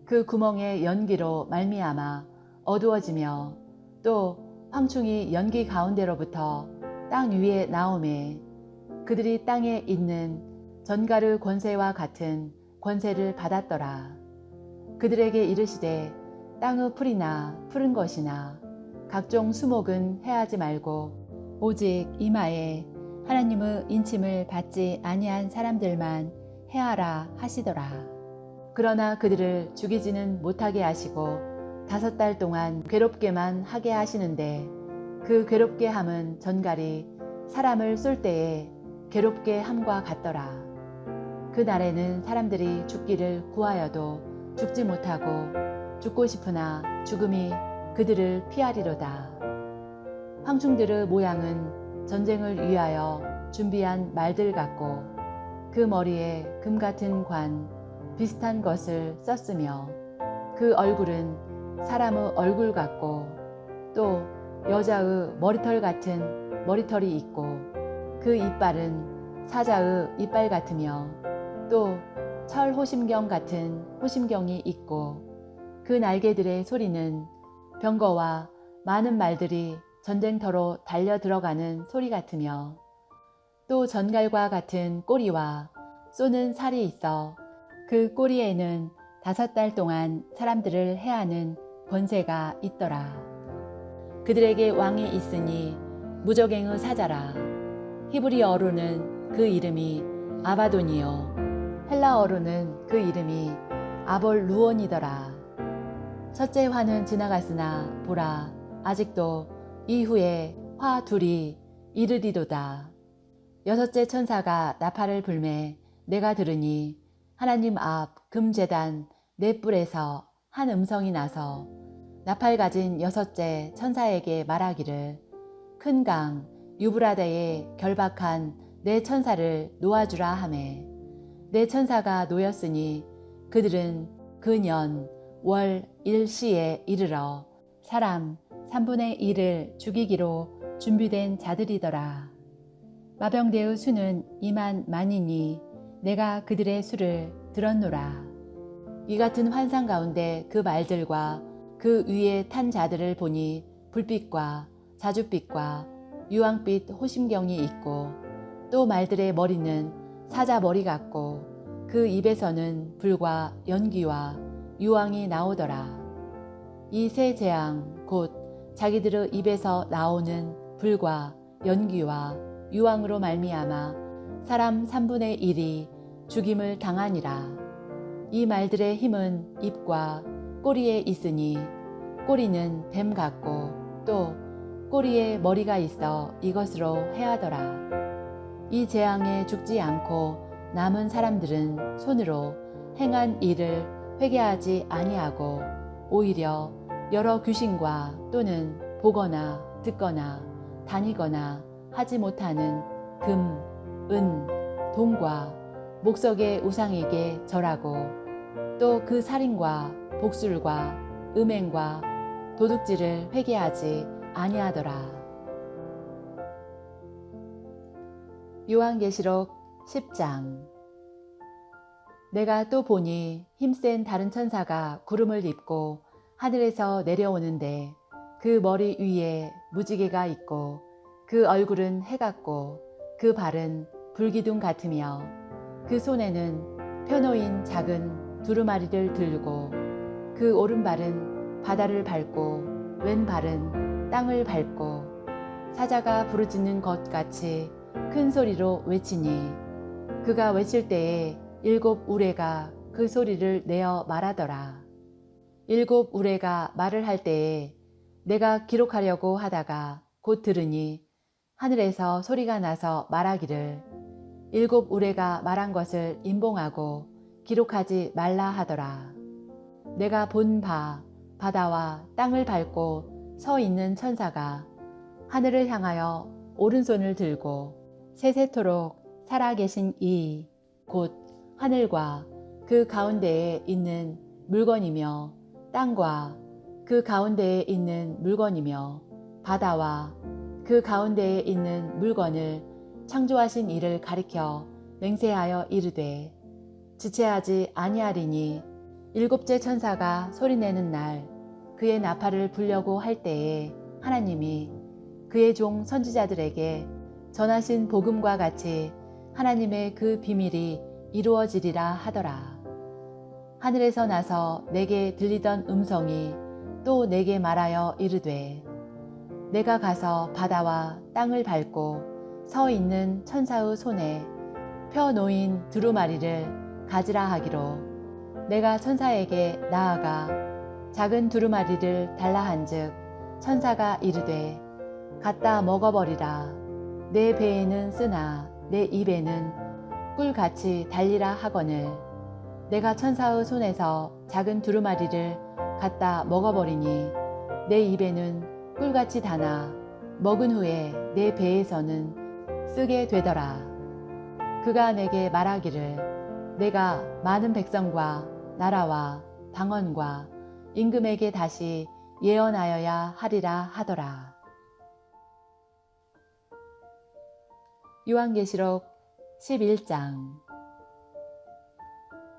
그 구멍의 연기로 말미암아 어두워지며 또 황충이 연기 가운데로부터 땅 위에 나오매 그들이 땅에 있는 전갈의 권세와 같은 권세를 받았더라. 그들에게 이르시되 땅의 풀이나 푸른 것이나 각종 수목은 해하지 말고 오직 이마에 하나님의 인침을 받지 아니한 사람들만 해하라 하시더라. 그러나 그들을 죽이지는 못하게 하시고 5달 동안 괴롭게만 하게 하시는데 그 괴롭게 함은 전갈이 사람을 쏠 때에 괴롭게 함과 같더라. 그 날에는 사람들이 죽기를 구하여도 죽지 못하고 죽고 싶으나 죽음이 그들을 피하리로다. 황충들의 모양은 전쟁을 위하여 준비한 말들 같고 그 머리에 금 같은 관 비슷한 것을 썼으며 그 얼굴은 사람의 얼굴 같고 또 여자의 머리털 같은 머리털이 있고 그 이빨은 사자의 이빨 같으며 또 철 호심경 같은 호심경이 있고 그 날개들의 소리는 병거와 많은 말들이 전쟁터로 달려 들어가는 소리 같으며 또 전갈과 같은 꼬리와 쏘는 살이 있어 그 꼬리에는 5달 동안 사람들을 해하는 권세가 있더라. 그들에게 왕이 있으니 무저갱의 사자라. 히브리어로는 그 이름이 아바돈이요 헬라어로는 그 이름이 아볼루온이더라. 첫째 화는 지나갔으나 보라 아직도 이후에 화 둘이 이르리로다. 여섯째 천사가 나팔을 불매 내가 들으니 하나님 앞 금제단 넷불에서 한 음성이 나서 나팔 가진 여섯째 천사에게 말하기를 큰 강 유브라데에 결박한 네 천사를 놓아주라 하매 네 천사가 놓였으니 그들은 그 년 월 일시에 이르러 사람 3분의 1을 죽이기로 준비된 자들이더라. 마병대의 수는 2만 만이니 내가 그들의 수를 들었노라. 이 같은 환상 가운데 그 말들과 그 위에 탄 자들을 보니 불빛과 자줏빛과 유황빛 호심경이 있고 또 말들의 머리는 사자 머리 같고 그 입에서는 불과 연기와 유황이 나오더라. 이 세 재앙 곧 자기들의 입에서 나오는 불과 연기와 유황으로 말미암아 사람 3분의 1이 죽임을 당하니라. 이 말들의 힘은 입과 꼬리에 있으니 꼬리는 뱀 같고 또 꼬리에 머리가 있어 이것으로 해하더라. 이 재앙에 죽지 않고 남은 사람들은 손으로 행한 일을 회개하지 아니하고 오히려 여러 귀신과 또는 보거나 듣거나 다니거나 하지 못하는 금, 은, 동과 목석의 우상에게 절하고 또 그 살인과 복술과 음행과 도둑질을 회개하지 아니하더라. 요한계시록 10장. 내가 또 보니 힘센 다른 천사가 구름을 입고 하늘에서 내려오는데 그 머리 위에 무지개가 있고 그 얼굴은 해 같고 그 발은 불기둥 같으며 그 손에는 펴놓인 작은 두루마리를 들고 그 오른발은 바다를 밟고 왼발은 땅을 밟고 사자가 부르짖는 것 같이 큰 소리로 외치니 그가 외칠 때에 7 우레가 그 소리를 내어 말하더라. 7 우레가 말을 할 때에 내가 기록하려고 하다가 곧 들으니 하늘에서 소리가 나서 말하기를 7 우레가 말한 것을 임봉하고 기록하지 말라 하더라. 내가 본 바 바다와 땅을 밟고 서 있는 천사가 하늘을 향하여 오른손을 들고 세세토록 살아계신 이 곧 하늘과 그 가운데에 있는 물건이며 땅과 그 가운데에 있는 물건이며 바다와 그 가운데에 있는 물건을 창조하신 이를 가리켜 맹세하여 이르되 지체하지 아니하리니 7째 천사가 소리내는 날 그의 나팔을 불려고 할 때에 하나님이 그의 종 선지자들에게 전하신 복음과 같이 하나님의 그 비밀이 이루어지리라 하더라. 하늘에서 나서 내게 들리던 음성이 또 내게 말하여 이르되 내가 가서 바다와 땅을 밟고 서 있는 천사의 손에 펴 놓인 두루마리를 가지라 하기로 내가 천사에게 나아가 작은 두루마리를 달라 한즉 천사가 이르되 갖다 먹어버리라. 내 배에는 쓰나 내 입에는 꿀같이 달리라 하거늘 내가 천사의 손에서 작은 두루마리를 갖다 먹어버리니 내 입에는 꿀같이 다나 먹은 후에 내 배에서는 쓰게 되더라. 그가 내게 말하기를 내가 많은 백성과 나라와 방언과 임금에게 다시 예언하여야 하리라 하더라. 요한계시록 11장.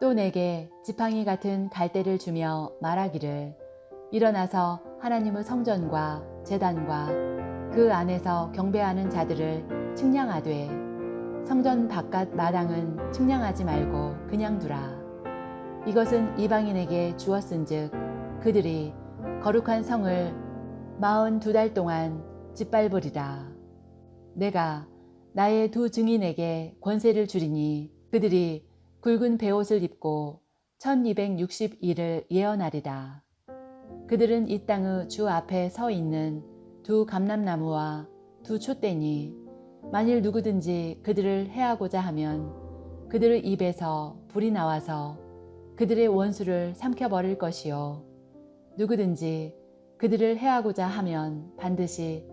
또 내게 지팡이 같은 갈대를 주며 말하기를 일어나서 하나님의 성전과 제단과 그 안에서 경배하는 자들을 측량하되 성전 바깥 마당은 측량하지 말고 그냥 두라. 이것은 이방인에게 주었은즉 그들이 거룩한 성을 42달 동안 짓밟으리라. 내가 나의 2 증인에게 권세를 주리니 그들이 굵은 베옷을 입고 1260일을 예언하리라. 그들은 이 땅의 주 앞에 서 있는 2 감람나무와 2 촛대니 만일 누구든지 그들을 해하고자 하면 그들의 입에서 불이 나와서 그들의 원수를 삼켜버릴 것이요 누구든지 그들을 해하고자 하면 반드시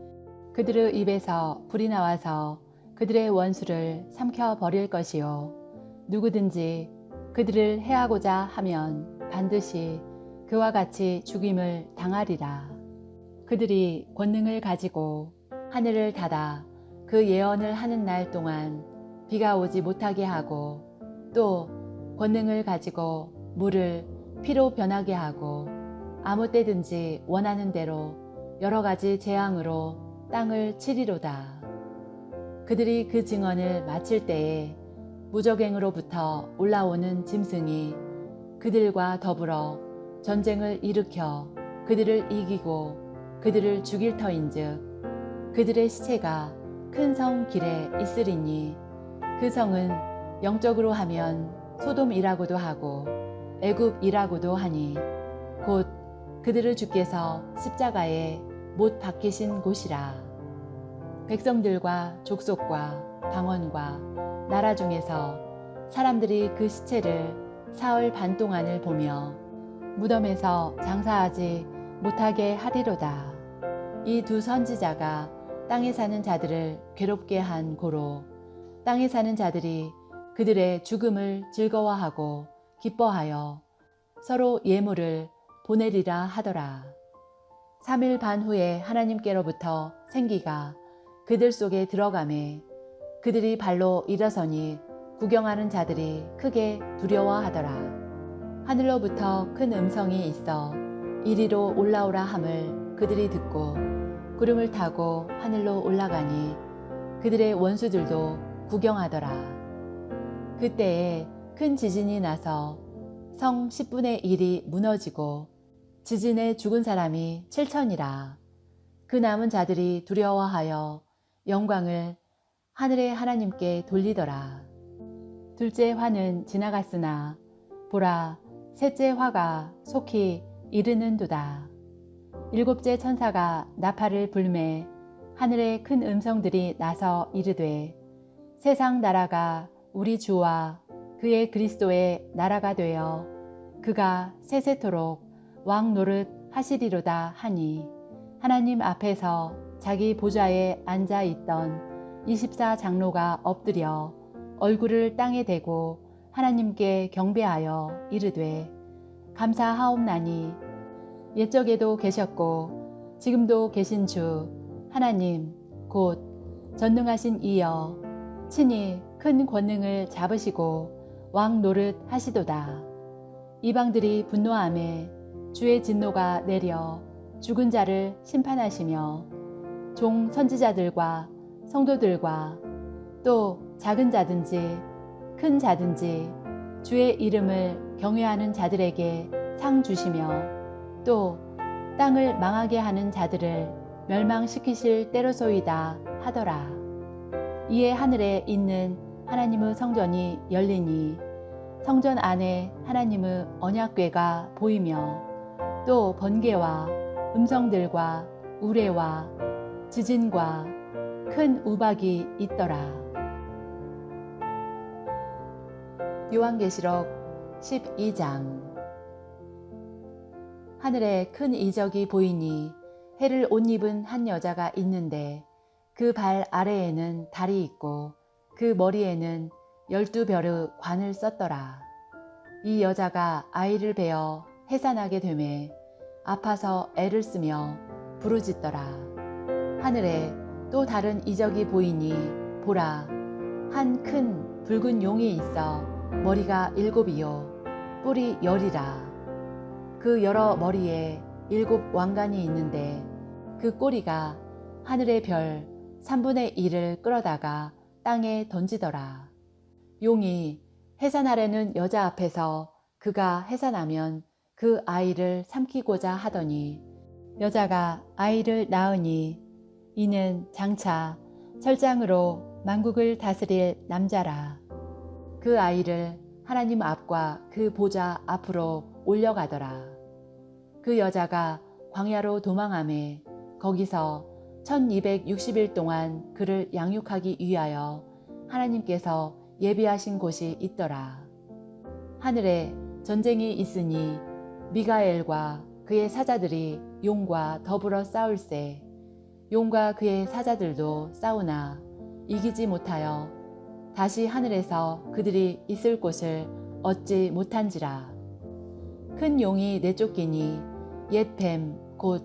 그들의 입에서 불이 나와서 그들의 원수를 삼켜버릴 것이요 누구든지 그들을 해하고자 하면 반드시 그와 같이 죽임을 당하리라. 그들이 권능을 가지고 하늘을 닫아 그 예언을 하는 날 동안 비가 오지 못하게 하고 또 권능을 가지고 물을 피로 변하게 하고 아무 때든지 원하는 대로 여러 가지 재앙으로 땅을 치리로다. 그들이 그 증언을 마칠 때에 무적행으로부터 올라오는 짐승이 그들과 더불어 전쟁을 일으켜 그들을 이기고 그들을 죽일 터인즉 그들의 시체가 큰 성 길에 있으리니 그 성은 영적으로 하면 소돔이라고도 하고 애굽이라고도 하니 곧 그들을 주께서 십자가에 못 박히신 곳이라. 백성들과 족속과 방언과 나라 중에서 사람들이 그 시체를 사흘 반 동안을 보며 무덤에서 장사하지 못하게 하리로다. 이 2 선지자가 땅에 사는 자들을 괴롭게 한 고로 땅에 사는 자들이 그들의 죽음을 즐거워하고 기뻐하여 서로 예물을 보내리라 하더라. 3일 반 후에 하나님께로부터 생기가 그들 속에 들어가매 그들이 발로 일어서니 구경하는 자들이 크게 두려워하더라. 하늘로부터 큰 음성이 있어 이리로 올라오라 함을 그들이 듣고 구름을 타고 하늘로 올라가니 그들의 원수들도 구경하더라. 그때에 큰 지진이 나서 성 10분의 1이 무너지고 지진에 죽은 사람이 7천이라. 그 남은 자들이 두려워하여 영광을 하늘의 하나님께 돌리더라. 둘째 화는 지나갔으나 보라, 셋째 화가 속히 이르는도다. 일곱째 천사가 나팔을 불매 하늘의 큰 음성들이 나서 이르되 세상 나라가 우리 주와 그의 그리스도의 나라가 되어 그가 세세토록 왕 노릇 하시리로다 하니 하나님 앞에서 자기 보좌에 앉아 있던 24장로가 엎드려 얼굴을 땅에 대고 하나님께 경배하여 이르되 감사하옵나니 옛적에도 계셨고 지금도 계신 주 하나님 곧 전능하신 이여 친히 큰 권능을 잡으시고 왕 노릇 하시도다. 이방들이 분노하매 주의 진노가 내려 죽은 자를 심판하시며 종 선지자들과 성도들과 또 작은 자든지 큰 자든지 주의 이름을 경외하는 자들에게 상 주시며 또 땅을 망하게 하는 자들을 멸망시키실 때로소이다 하더라. 이에 하늘에 있는 하나님의 성전이 열리니 성전 안에 하나님의 언약궤가 보이며 또 번개와 음성들과 우레와 지진과 큰 우박이 있더라. 요한계시록 12장. 하늘에 큰 이적이 보이니 해를 옷 입은 한 여자가 있는데 그 발 아래에는 달이 있고 그 머리에는 12별의 관을 썼더라. 이 여자가 아이를 베어 해산하게 되매 아파서 애를 쓰며 부르짖더라. 하늘에 또 다른 이적이 보이니 보라, 한 큰 붉은 용이 있어 머리가 7이요 뿔이 10이라. 그 여러 머리에 7 왕관이 있는데 그 꼬리가 하늘의 별 3분의 1을 끌어다가 땅에 던지더라. 용이 해산하려는 여자 앞에서 그가 해산하면 그 아이를 삼키고자 하더니 여자가 아이를 낳으니 이는 장차 철장으로 만국을 다스릴 남자라. 그 아이를 하나님 앞과 그 보좌 앞으로 올려가더라. 그 여자가 광야로 도망하매 거기서 1260일 동안 그를 양육하기 위하여 하나님께서 예비하신 곳이 있더라. 하늘에 전쟁이 있으니 미가엘과 그의 사자들이 용과 더불어 싸울세. 용과 그의 사자들도 싸우나 이기지 못하여 다시 하늘에서 그들이 있을 곳을 얻지 못한지라. 큰 용이 내쫓기니 옛 뱀 곧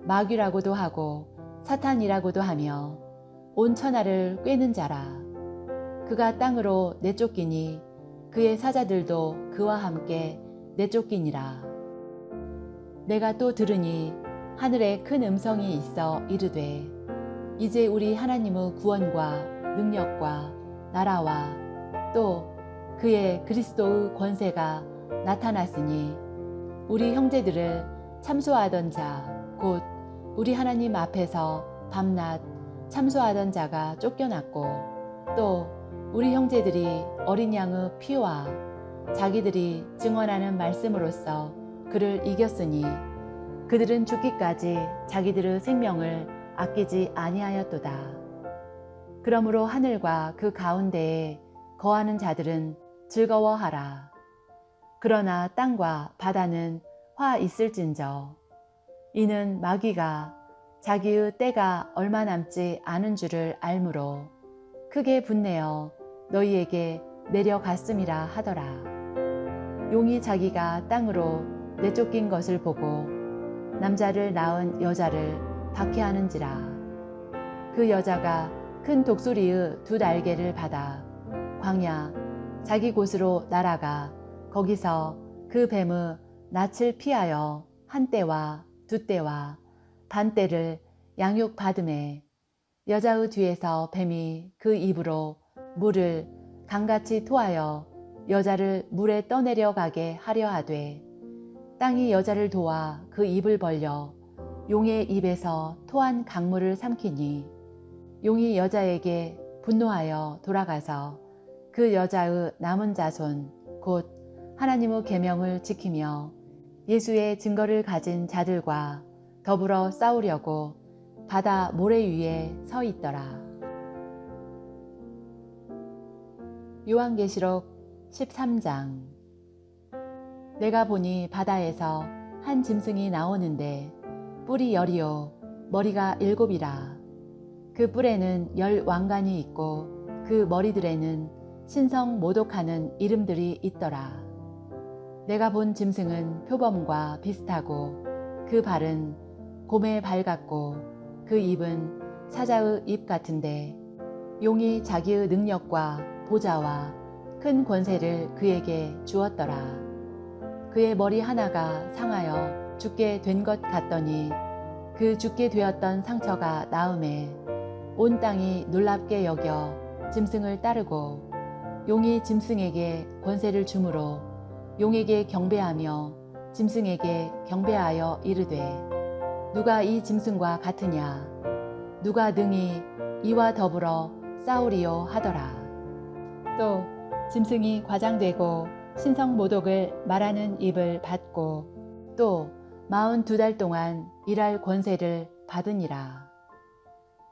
마귀라고도 하고 사탄이라고도 하며 온 천하를 꿰는 자라. 그가 땅으로 내쫓기니 그의 사자들도 그와 함께 내쫓기니라. 내가 또 들으니 하늘에 큰 음성이 있어 이르되 이제 우리 하나님의 구원과 능력과 나라와 또 그의 그리스도의 권세가 나타났으니 우리 형제들을 참소하던 자 곧 우리 하나님 앞에서 밤낮 참소하던 자가 쫓겨났고 또 우리 형제들이 어린 양의 피와 자기들이 증언하는 말씀으로써 그를 이겼으니 그들은 죽기까지 자기들의 생명을 아끼지 아니하였도다. 그러므로 하늘과 그 가운데에 거하는 자들은 즐거워하라. 그러나 땅과 바다는 화 있을진저 이는 마귀가 자기의 때가 얼마 남지 않은 줄을 알므로 크게 분내어 너희에게 내려갔음이라 하더라. 용이 자기가 땅으로 내쫓긴 것을 보고 남자를 낳은 여자를 박해하는지라. 그 여자가 큰 독수리의 2 날개를 받아 광야 자기 곳으로 날아가 거기서 그 뱀의 낯을 피하여 1 때와 2 때와 반때를 양육 받음에 여자의 뒤에서 뱀이 그 입으로 물을 강같이 토하여 여자를 물에 떠내려가게 하려 하되 땅이 여자를 도와 그 입을 벌려 용의 입에서 토한 강물을 삼키니 용이 여자에게 분노하여 돌아가서 그 여자의 남은 자손 곧 하나님의 계명을 지키며 예수의 증거를 가진 자들과 더불어 싸우려고 바다 모래 위에 서 있더라. 요한계시록 13장. 내가 보니 바다에서 한 짐승이 나오는데 뿔이 10이요 머리가 7이라. 그 뿔에는 10 왕관이 있고 그 머리들에는 신성 모독하는 이름들이 있더라. 내가 본 짐승은 표범과 비슷하고 그 발은 곰의 발 같고 그 입은 사자의 입 같은데 용이 자기의 능력과 보좌와 큰 권세를 그에게 주었더라. 그의 머리 하나가 상하여 죽게 된 것 같더니 그 죽게 되었던 상처가 나음에 온 땅이 놀랍게 여겨 짐승을 따르고 용이 짐승에게 권세를 주므로 용에게 경배하며 짐승에게 경배하여 이르되 누가 이 짐승과 같으냐 누가 능히 이와 더불어 싸우리요 하더라. 또 짐승이 과장되고 신성모독을 말하는 입을 받고 또 42달 동안 일할 권세를 받으니라.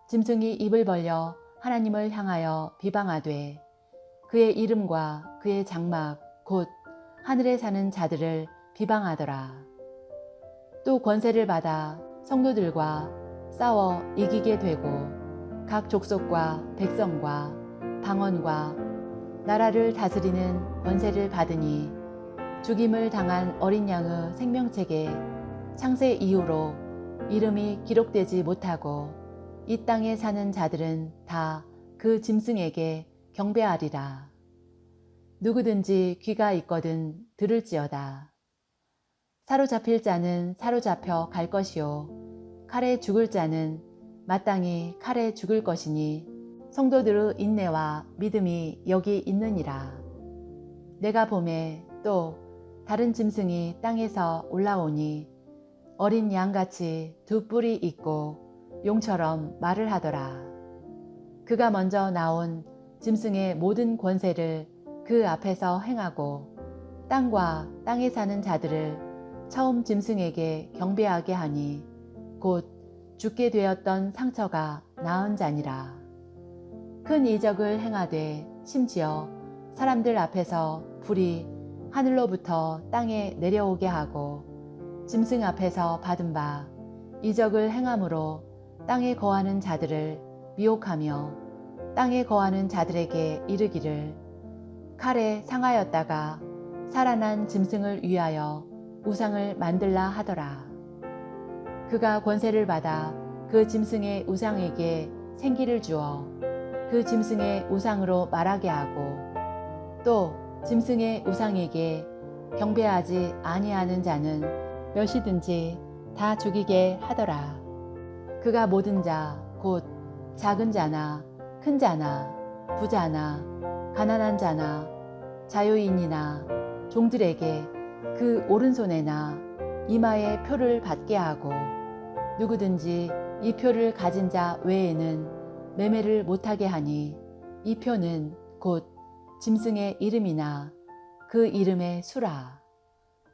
짐승이 입을 벌려 하나님을 향하여 비방하되 그의 이름과 그의 장막 곧 하늘에 사는 자들을 비방하더라. 또 권세를 받아 성도들과 싸워 이기게 되고 각 족속과 백성과 방언과 나라를 다스리는 권세를 받으니 죽임을 당한 어린 양의 생명책에 창세 이후로 이름이 기록되지 못하고 이 땅에 사는 자들은 다 그 짐승에게 경배하리라. 누구든지 귀가 있거든 들을지어다. 사로잡힐 자는 사로잡혀 갈 것이요 칼에 죽을 자는 마땅히 칼에 죽을 것이니 성도들의 인내와 믿음이 여기 있느니라. 내가 보매 또 다른 짐승이 땅에서 올라오니 어린 양같이 2 뿔이 있고 용처럼 말을 하더라. 그가 먼저 나온 짐승의 모든 권세를 그 앞에서 행하고 땅과 땅에 사는 자들을 처음 짐승에게 경배하게 하니 곧 죽게 되었던 상처가 나은 자니라. 큰 이적을 행하되 심지어 사람들 앞에서 불이 하늘로부터 땅에 내려오게 하고 짐승 앞에서 받은 바 이적을 행함으로 땅에 거하는 자들을 미혹하며 땅에 거하는 자들에게 이르기를 칼에 상하였다가 살아난 짐승을 위하여 우상을 만들라 하더라. 그가 권세를 받아 그 짐승의 우상에게 생기를 주어 그 짐승의 우상으로 말하게 하고 또 짐승의 우상에게 경배하지 아니하는 자는 몇이든지 다 죽이게 하더라. 그가 모든 자 곧 작은 자나 큰 자나 부자나 가난한 자나 자유인이나 종들에게 그 오른손에나 이마에 표를 받게 하고 누구든지 이 표를 가진 자 외에는 매매를 못하게 하니 이 표는 곧 짐승의 이름이나 그 이름의 수라.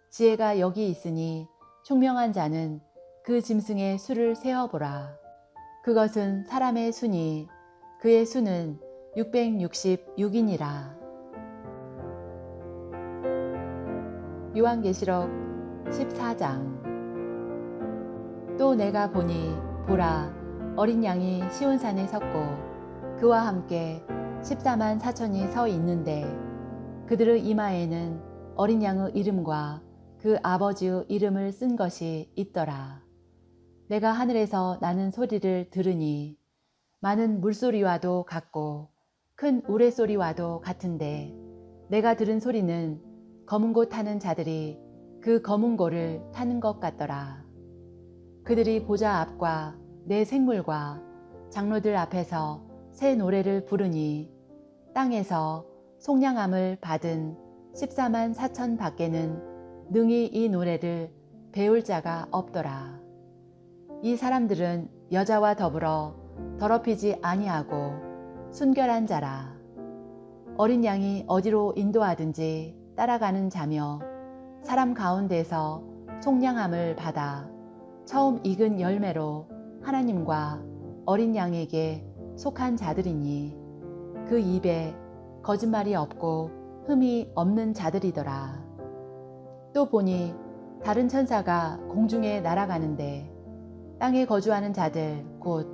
지혜가 여기 있으니 총명한 자는 그 짐승의 수를 세어보라. 그것은 사람의 수니 그의 수는 666이니라. 요한계시록 14장. 또 내가 보니 보라 어린 양이 시온산에 섰고 그와 함께 14만 4천이 서 있는데 그들의 이마에는 어린 양의 이름과 그 아버지의 이름을 쓴 것이 있더라. 내가 하늘에서 나는 소리를 들으니 많은 물소리와도 같고 큰 우레소리와도 같은데 내가 들은 소리는 검은 고 타는 자들이 그 검은 고를 타는 것 같더라. 그들이 보좌 앞과 내 생물과 장로들 앞에서 새 노래를 부르니 땅에서 속량함을 받은 14만 4천 밖에는 능히 이 노래를 배울 자가 없더라. 이 사람들은 여자와 더불어 더럽히지 아니하고 순결한 자라. 어린 양이 어디로 인도하든지 따라가는 자며 사람 가운데서 속량함을 받아 처음 익은 열매로 하나님과 어린 양에게 속한 자들이니 그 입에 거짓말이 없고 흠이 없는 자들이더라. 또 보니 다른 천사가 공중에 날아가는데 땅에 거주하는 자들 곧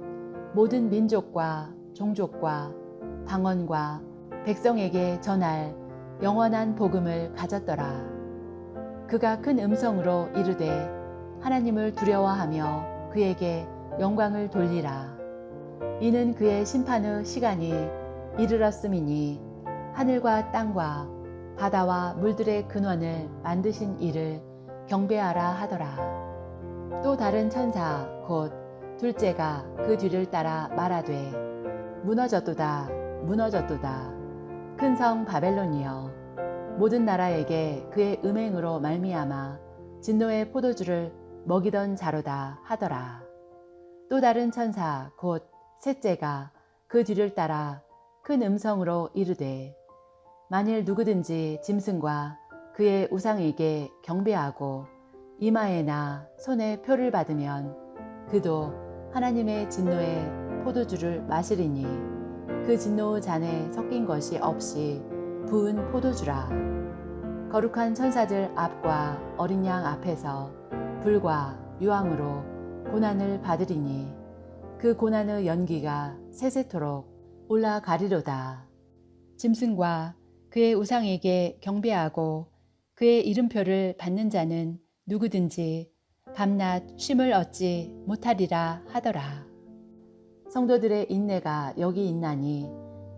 모든 민족과 종족과 방언과 백성에게 전할 영원한 복음을 가졌더라. 그가 큰 음성으로 이르되 하나님을 두려워하며 그에게 영광을 돌리라. 이는 그의 심판의 시간이 이르렀음이니 하늘과 땅과 바다와 물들의 근원을 만드신 이를 경배하라 하더라. 또 다른 천사 곧 둘째가 그 뒤를 따라 말하되 무너졌도다 무너졌도다 큰 성 바벨론이여 모든 나라에게 그의 음행으로 말미암아 진노의 포도주를 먹이던 자로다 하더라. 또 다른 천사 곧 셋째가 그 뒤를 따라 큰 음성으로 이르되 만일 누구든지 짐승과 그의 우상에게 경배하고 이마에나 손에 표를 받으면 그도 하나님의 진노의 포도주를 마시리니 그 진노의 잔에 섞인 것이 없이 부은 포도주라. 거룩한 천사들 앞과 어린 양 앞에서 불과 유황으로 고난을 받으리니 그 고난의 연기가 세세토록 올라가리로다. 짐승과 그의 우상에게 경배하고 그의 이름표를 받는 자는 누구든지 밤낮 쉼을 얻지 못하리라 하더라. 성도들의 인내가 여기 있나니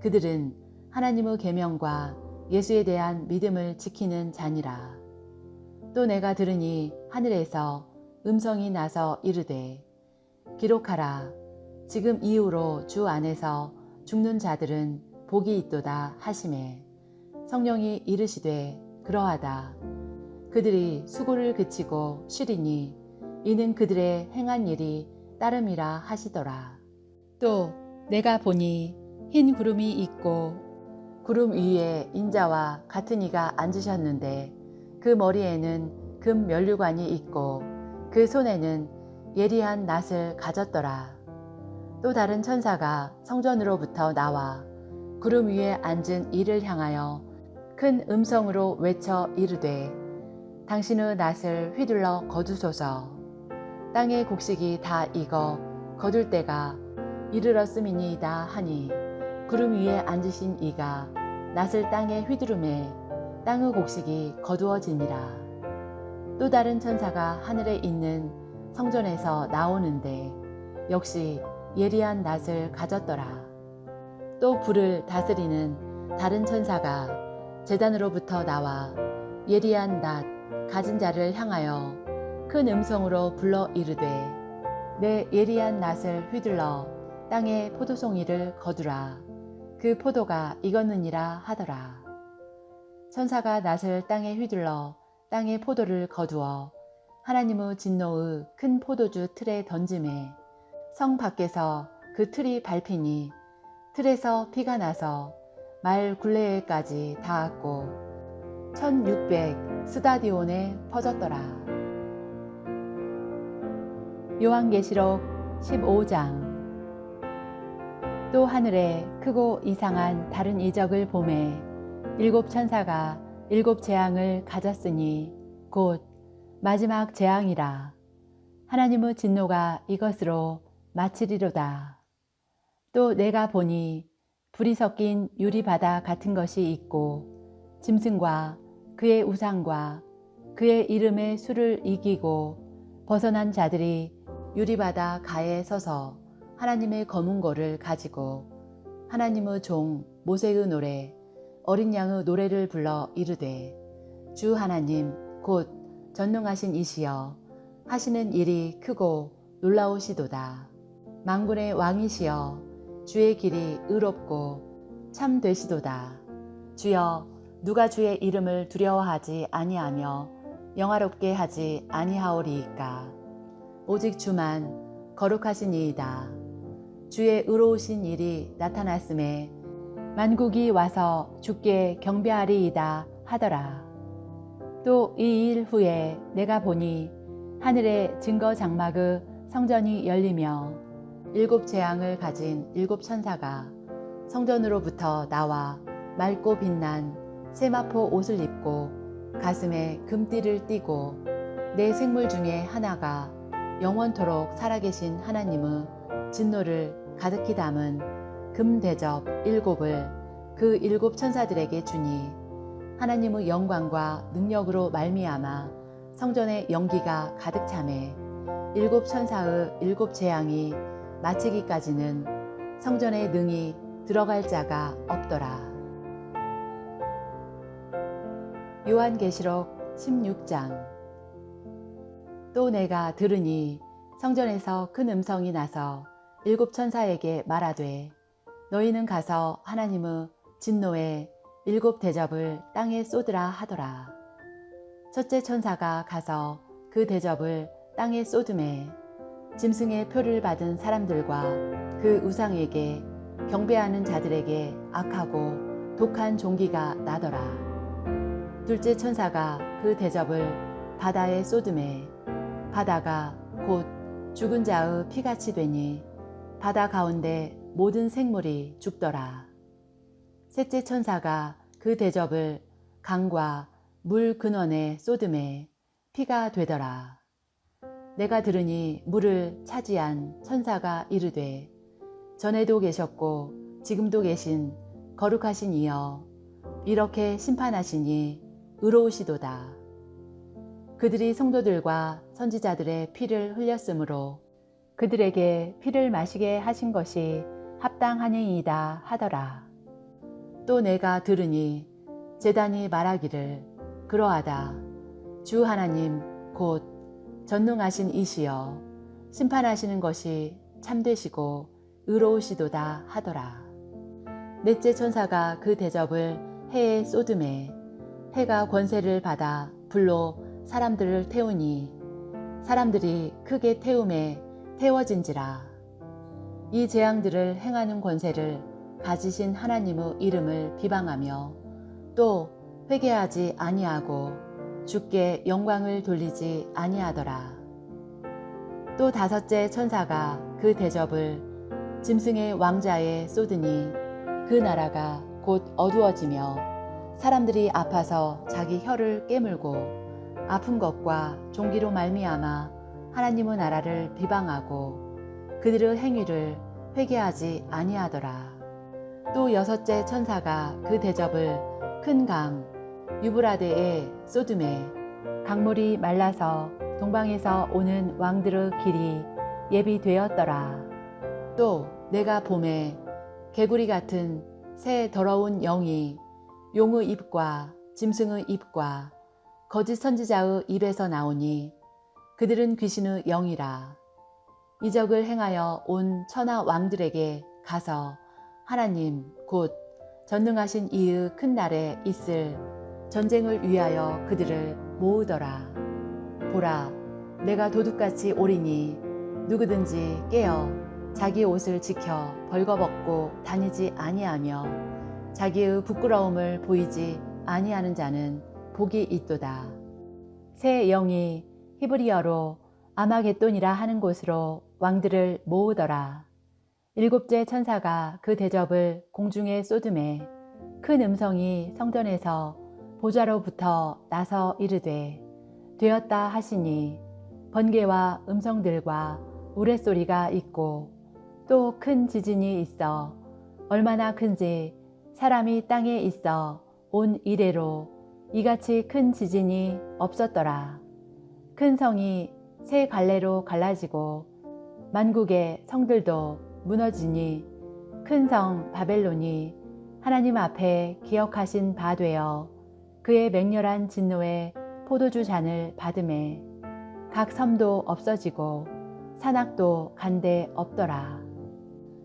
그들은 하나님의 계명과 예수에 대한 믿음을 지키는 자니라. 또 내가 들으니 하늘에서 음성이 나서 이르되 기록하라. 지금 이후로 주 안에서 죽는 자들은 복이 있도다 하시매 성령이 이르시되 그러하다. 그들이 수고를 그치고 쉬리니 이는 그들의 행한 일이 따름이라 하시더라. 또 내가 보니 흰 구름이 있고 구름 위에 인자와 같은 이가 앉으셨는데 그 머리에는 금 면류관이 있고 그 손에는 예리한 낫을 가졌더라. 또 다른 천사가 성전으로부터 나와 구름 위에 앉은 이를 향하여 큰 음성으로 외쳐 이르되 당신의 낫을 휘둘러 거두소서. 땅의 곡식이 다 익어 거둘 때가 이르렀음이니이다 하니 구름 위에 앉으신 이가 낫을 땅에 휘두르매 땅의 곡식이 거두어지니라. 또 다른 천사가 하늘에 있는 성전에서 나오는데 역시 예리한 낫을 가졌더라. 또 불을 다스리는 다른 천사가 제단으로부터 나와 예리한 낫 가진 자를 향하여 큰 음성으로 불러 이르되 내 예리한 낫을 휘둘러 땅에 포도송이를 거두라. 그 포도가 익었느니라 하더라. 천사가 낫을 땅에 휘둘러 땅에 포도를 거두어 하나님의 진노의 큰 포도주 틀에 던짐에 성 밖에서 그 틀이 밟히니 틀에서 피가 나서 말 굴레에까지 닿았고 1600 스다디온에 퍼졌더라. 요한계시록 15장. 또 하늘에 크고 이상한 다른 이적을 보매 일곱 천사가 일곱 재앙을 가졌으니 곧 마지막 재앙이라. 하나님의 진노가 이것으로 마치리로다. 또 내가 보니 불이 섞인 유리바다 같은 것이 있고 짐승과 그의 우상과 그의 이름의 수를 이기고 벗어난 자들이 유리바다 가에 서서 하나님의 검은고를 가지고 하나님의 종 모세의 노래 어린 양의 노래를 불러 이르되 주 하나님 곧 전능하신 이시여 하시는 일이 크고 놀라우시도다. 만군의 왕이시여 주의 길이 의롭고 참 되시도다. 주여 누가 주의 이름을 두려워하지 아니하며 영화롭게 하지 아니하오리이까. 오직 주만 거룩하신 이이다. 주의 의로우신 일이 나타났음에 만국이 와서 주께 경배하리이다 하더라. 또 이 일 후에 내가 보니 하늘의 증거 장막의 성전이 열리며 7 재앙을 가진 7 천사가 성전으로부터 나와 맑고 빛난 세마포 옷을 입고 가슴에 금띠를 띠고 네 생물 중에 하나가 영원토록 살아계신 하나님의 진노를 가득히 담은 금 대접 7을 그 7 천사들에게 주니 하나님의 영광과 능력으로 말미암아 성전의 연기가 가득 차매 7 천사의 7 재앙이 마치기까지는 성전에 능히 들어갈 자가 없더라. 요한계시록 16장. 또 내가 들으니 성전에서 큰 음성이 나서 7 천사에게 말하되 너희는 가서 하나님의 진노의 7 대접을 땅에 쏟으라 하더라. 첫째 천사가 가서 그 대접을 땅에 쏟음에 짐승의 표를 받은 사람들과 그 우상에게 경배하는 자들에게 악하고 독한 종기가 나더라. 둘째 천사가 그 대접을 바다에 쏟음에 바다가 곧 죽은 자의 피같이 되니 바다 가운데 모든 생물이 죽더라. 셋째 천사가 그 대접을 강과 물 근원에 쏟음에 피가 되더라. 내가 들으니 물을 차지한 천사가 이르되 전에도 계셨고 지금도 계신 거룩하신 이여 이렇게 심판하시니 의로우시도다. 그들이 성도들과 선지자들의 피를 흘렸으므로 그들에게 피를 마시게 하신 것이 합당하니이다 하더라. 또 내가 들으니 제단이 말하기를 그러하다. 주 하나님 곧 전능하신 이시여 심판하시는 것이 참되시고 의로우시도다 하더라. 넷째 천사가 그 대접을 해에 쏟음에 해가 권세를 받아 불로 사람들을 태우니 사람들이 크게 태움에 태워진지라. 이 재앙들을 행하는 권세를 가지신 하나님의 이름을 비방하며 또 회개하지 아니하고 주께 영광을 돌리지 아니하더라. 또 다섯째 천사가 그 대접을 짐승의 왕자에 쏟으니 그 나라가 곧 어두워지며 사람들이 아파서 자기 혀를 깨물고 아픈 것과 종기로 말미암아 하나님의 나라를 비방하고 그들의 행위를 회개하지 아니하더라. 또 여섯째 천사가 그 대접을 큰 강 유브라데에 쏟음에 강물이 말라서 동방에서 오는 왕들의 길이 예비되었더라. 또 내가 봄에 개구리 같은 새 더러운 영이 용의 입과 짐승의 입과 거짓 선지자의 입에서 나오니 그들은 귀신의 영이라. 이적을 행하여 온 천하 왕들에게 가서 하나님 곧 전능하신 이의 큰 날에 있을 전쟁을 위하여 그들을 모으더라. 보라, 내가 도둑같이 오리니 누구든지 깨어 자기 옷을 지켜 벌거벗고 다니지 아니하며 자기의 부끄러움을 보이지 아니하는 자는 복이 있도다. 새 영이 히브리어로 아마겟돈이라 하는 곳으로 왕들을 모으더라. 일곱째 천사가 그 대접을 공중에 쏟음에 큰 음성이 성전에서 보좌로부터 나서 이르되 되었다 하시니 번개와 음성들과 우레소리가 있고 또 큰 지진이 있어 얼마나 큰지 사람이 땅에 있어 온 이래로 이같이 큰 지진이 없었더라. 큰 성이 세 갈래로 갈라지고 만국의 성들도 무너지니 큰 성 바벨론이 하나님 앞에 기억하신 바 되어 그의 맹렬한 진노의 포도주 잔을 받음에 각 섬도 없어지고 산악도 간데 없더라.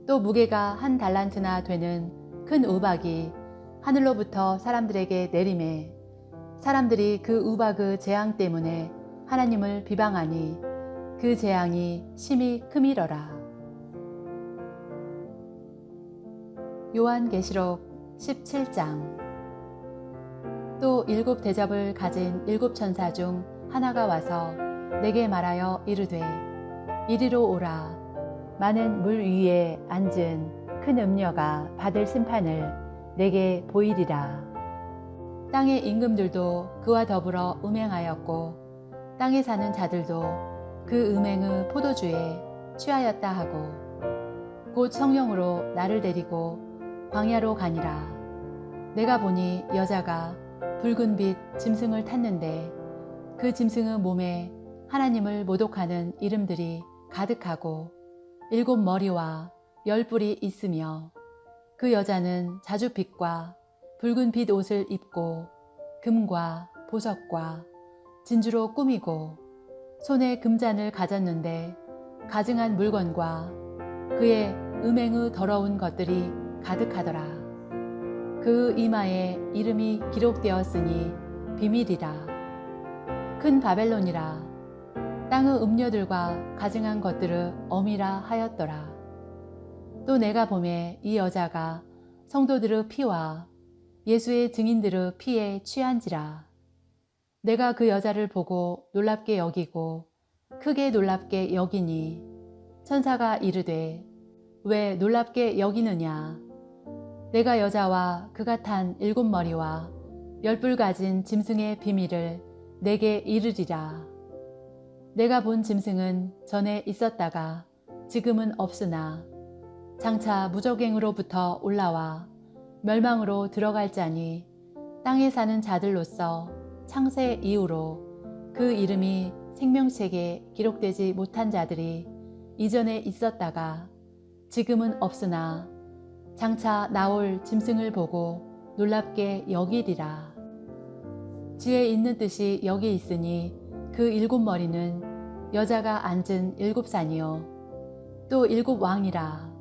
또 무게가 1달란트나 되는 큰 우박이 하늘로부터 사람들에게 내림에 사람들이 그 우박의 재앙 때문에 하나님을 비방하니 그 재앙이 심히 크미러라. 요한계시록 17장. 또 7 대접을 가진 7 천사 중 하나가 와서 내게 말하여 이르되 이리로 오라. 많은 물 위에 앉은 큰 음녀가 받을 심판을 내게 보이리라. 땅의 임금들도 그와 더불어 음행하였고 땅에 사는 자들도 그 음행의 포도주에 취하였다 하고 곧 성령으로 나를 데리고 광야로 가니라. 내가 보니 여자가 붉은 빛 짐승을 탔는데 그 짐승의 몸에 하나님을 모독하는 이름들이 가득하고 7 머리와 10 뿔이 있으며 그 여자는 자줏빛과 붉은 빛 옷을 입고 금과 보석과 진주로 꾸미고 손에 금잔을 가졌는데 가증한 물건과 그의 음행의 더러운 것들이 가득하더라. 그 이마에 이름이 기록되었으니 비밀이라. 큰 바벨론이라. 땅의 음녀들과 가증한 것들의 어미라 하였더라. 또 내가 보매 이 여자가 성도들의 피와 예수의 증인들의 피에 취한지라. 내가 그 여자를 보고 놀랍게 여기고 크게 놀랍게 여기니 천사가 이르되 왜 놀랍게 여기느냐. 내가 여자와 그가 탄 7 머리와 10 뿔 가진 짐승의 비밀을 내게 이르리라. 내가 본 짐승은 전에 있었다가 지금은 없으나 장차 무적행으로부터 올라와 멸망으로 들어갈 자니 땅에 사는 자들로서 창세 이후로 그 이름이 생명책에 기록되지 못한 자들이 이전에 있었다가 지금은 없으나 장차 나올 짐승을 보고 놀랍게 여기리라. 지혜 있는 뜻이 여기 있으니 그 7 머리는 여자가 앉은 7 산이요 또 7 왕이라.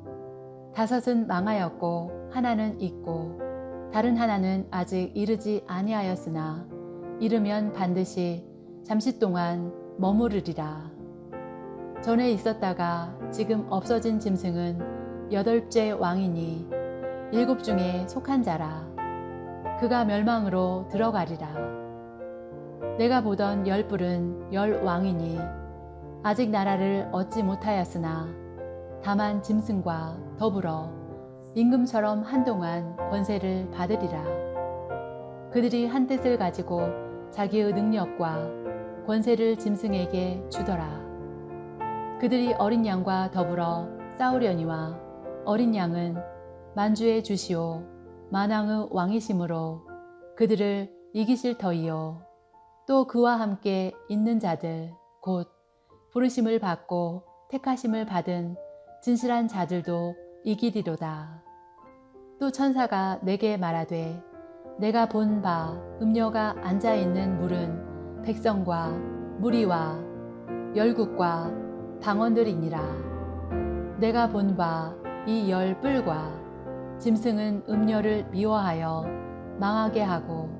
5은 망하였고 하나는 있고 다른 하나는 아직 이르지 아니하였으나 이르면 반드시 잠시 동안 머무르리라. 전에 있었다가 지금 없어진 짐승은 8째 왕이니 7 중에 속한 자라. 그가 멸망으로 들어가리라. 내가 보던 10 뿔은 10 왕이니 아직 나라를 얻지 못하였으나 다만 짐승과 더불어 임금처럼 한동안 권세를 받으리라. 그들이 한 뜻을 가지고 자기의 능력과 권세를 짐승에게 주더라. 그들이 어린 양과 더불어 싸우려니와 어린 양은 만주의 주시오 만왕의 왕이심으로 그들을 이기실 터이요 또 그와 함께 있는 자들 곧 부르심을 받고 택하심을 받은 진실한 자들도 이기리로다. 또 천사가 내게 말하되 내가 본 바 음녀가 앉아있는 물은 백성과 무리와 열국과 방언들이니라. 내가 본 바 이 10 뿔과 짐승은 음녀를 미워하여 망하게 하고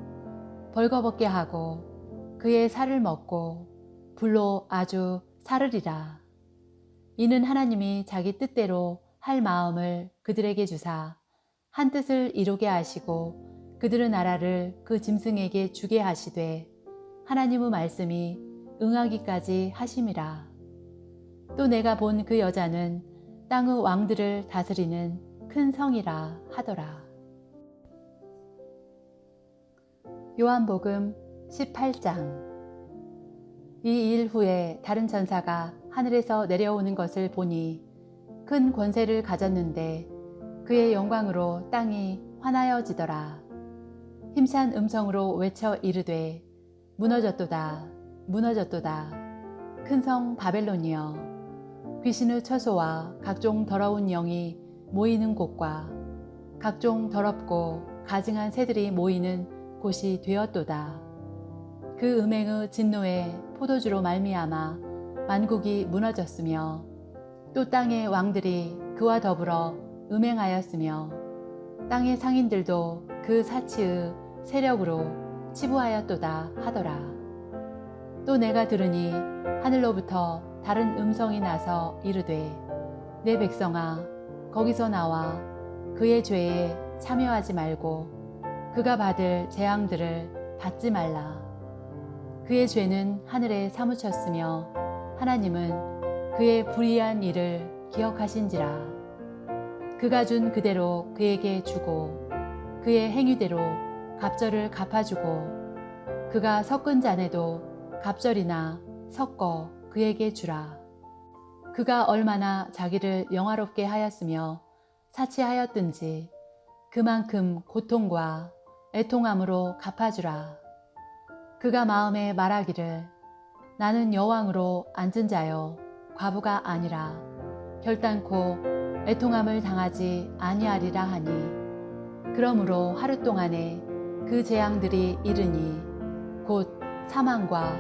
벌거벗게 하고 그의 살을 먹고 불로 아주 사르리라. 이는 하나님이 자기 뜻대로 할 마음을 그들에게 주사 한 뜻을 이루게 하시고 그들의 나라를 그 짐승에게 주게 하시되 하나님의 말씀이 응하기까지 하심이라. 또 내가 본 그 여자는 땅의 왕들을 다스리는 큰 성이라 하더라. 요한복음 18장. 이 일 후에 다른 천사가 하늘에서 내려오는 것을 보니 큰 권세를 가졌는데 그의 영광으로 땅이 환하여지더라. 힘찬 음성으로 외쳐 이르되 무너졌도다 무너졌도다 큰 성 바벨론이여 귀신의 처소와 각종 더러운 영이 모이는 곳과 각종 더럽고 가증한 새들이 모이는 곳이 되었도다. 그 음행의 진노에 포도주로 말미암아 만국이 무너졌으며 또 땅의 왕들이 그와 더불어 음행하였으며 땅의 상인들도 그 사치의 세력으로 치부하였도다 하더라. 또 내가 들으니 하늘로부터 다른 음성이 나서 이르되 내 백성아 거기서 나와 그의 죄에 참여하지 말고 그가 받을 재앙들을 받지 말라. 그의 죄는 하늘에 사무쳤으며 하나님은 그의 불의한 일을 기억하신지라. 그가 준 그대로 그에게 주고 그의 행위대로 갑절을 갚아주고 그가 섞은 잔에도 갑절이나 섞어 그에게 주라. 그가 얼마나 자기를 영화롭게 하였으며 사치하였든지 그만큼 고통과 애통함으로 갚아주라. 그가 마음에 말하기를 나는 여왕으로 앉은 자요 과부가 아니라 결단코 애통함을 당하지 아니하리라 하니 그러므로 하루 동안에 그 재앙들이 이르니 곧 사망과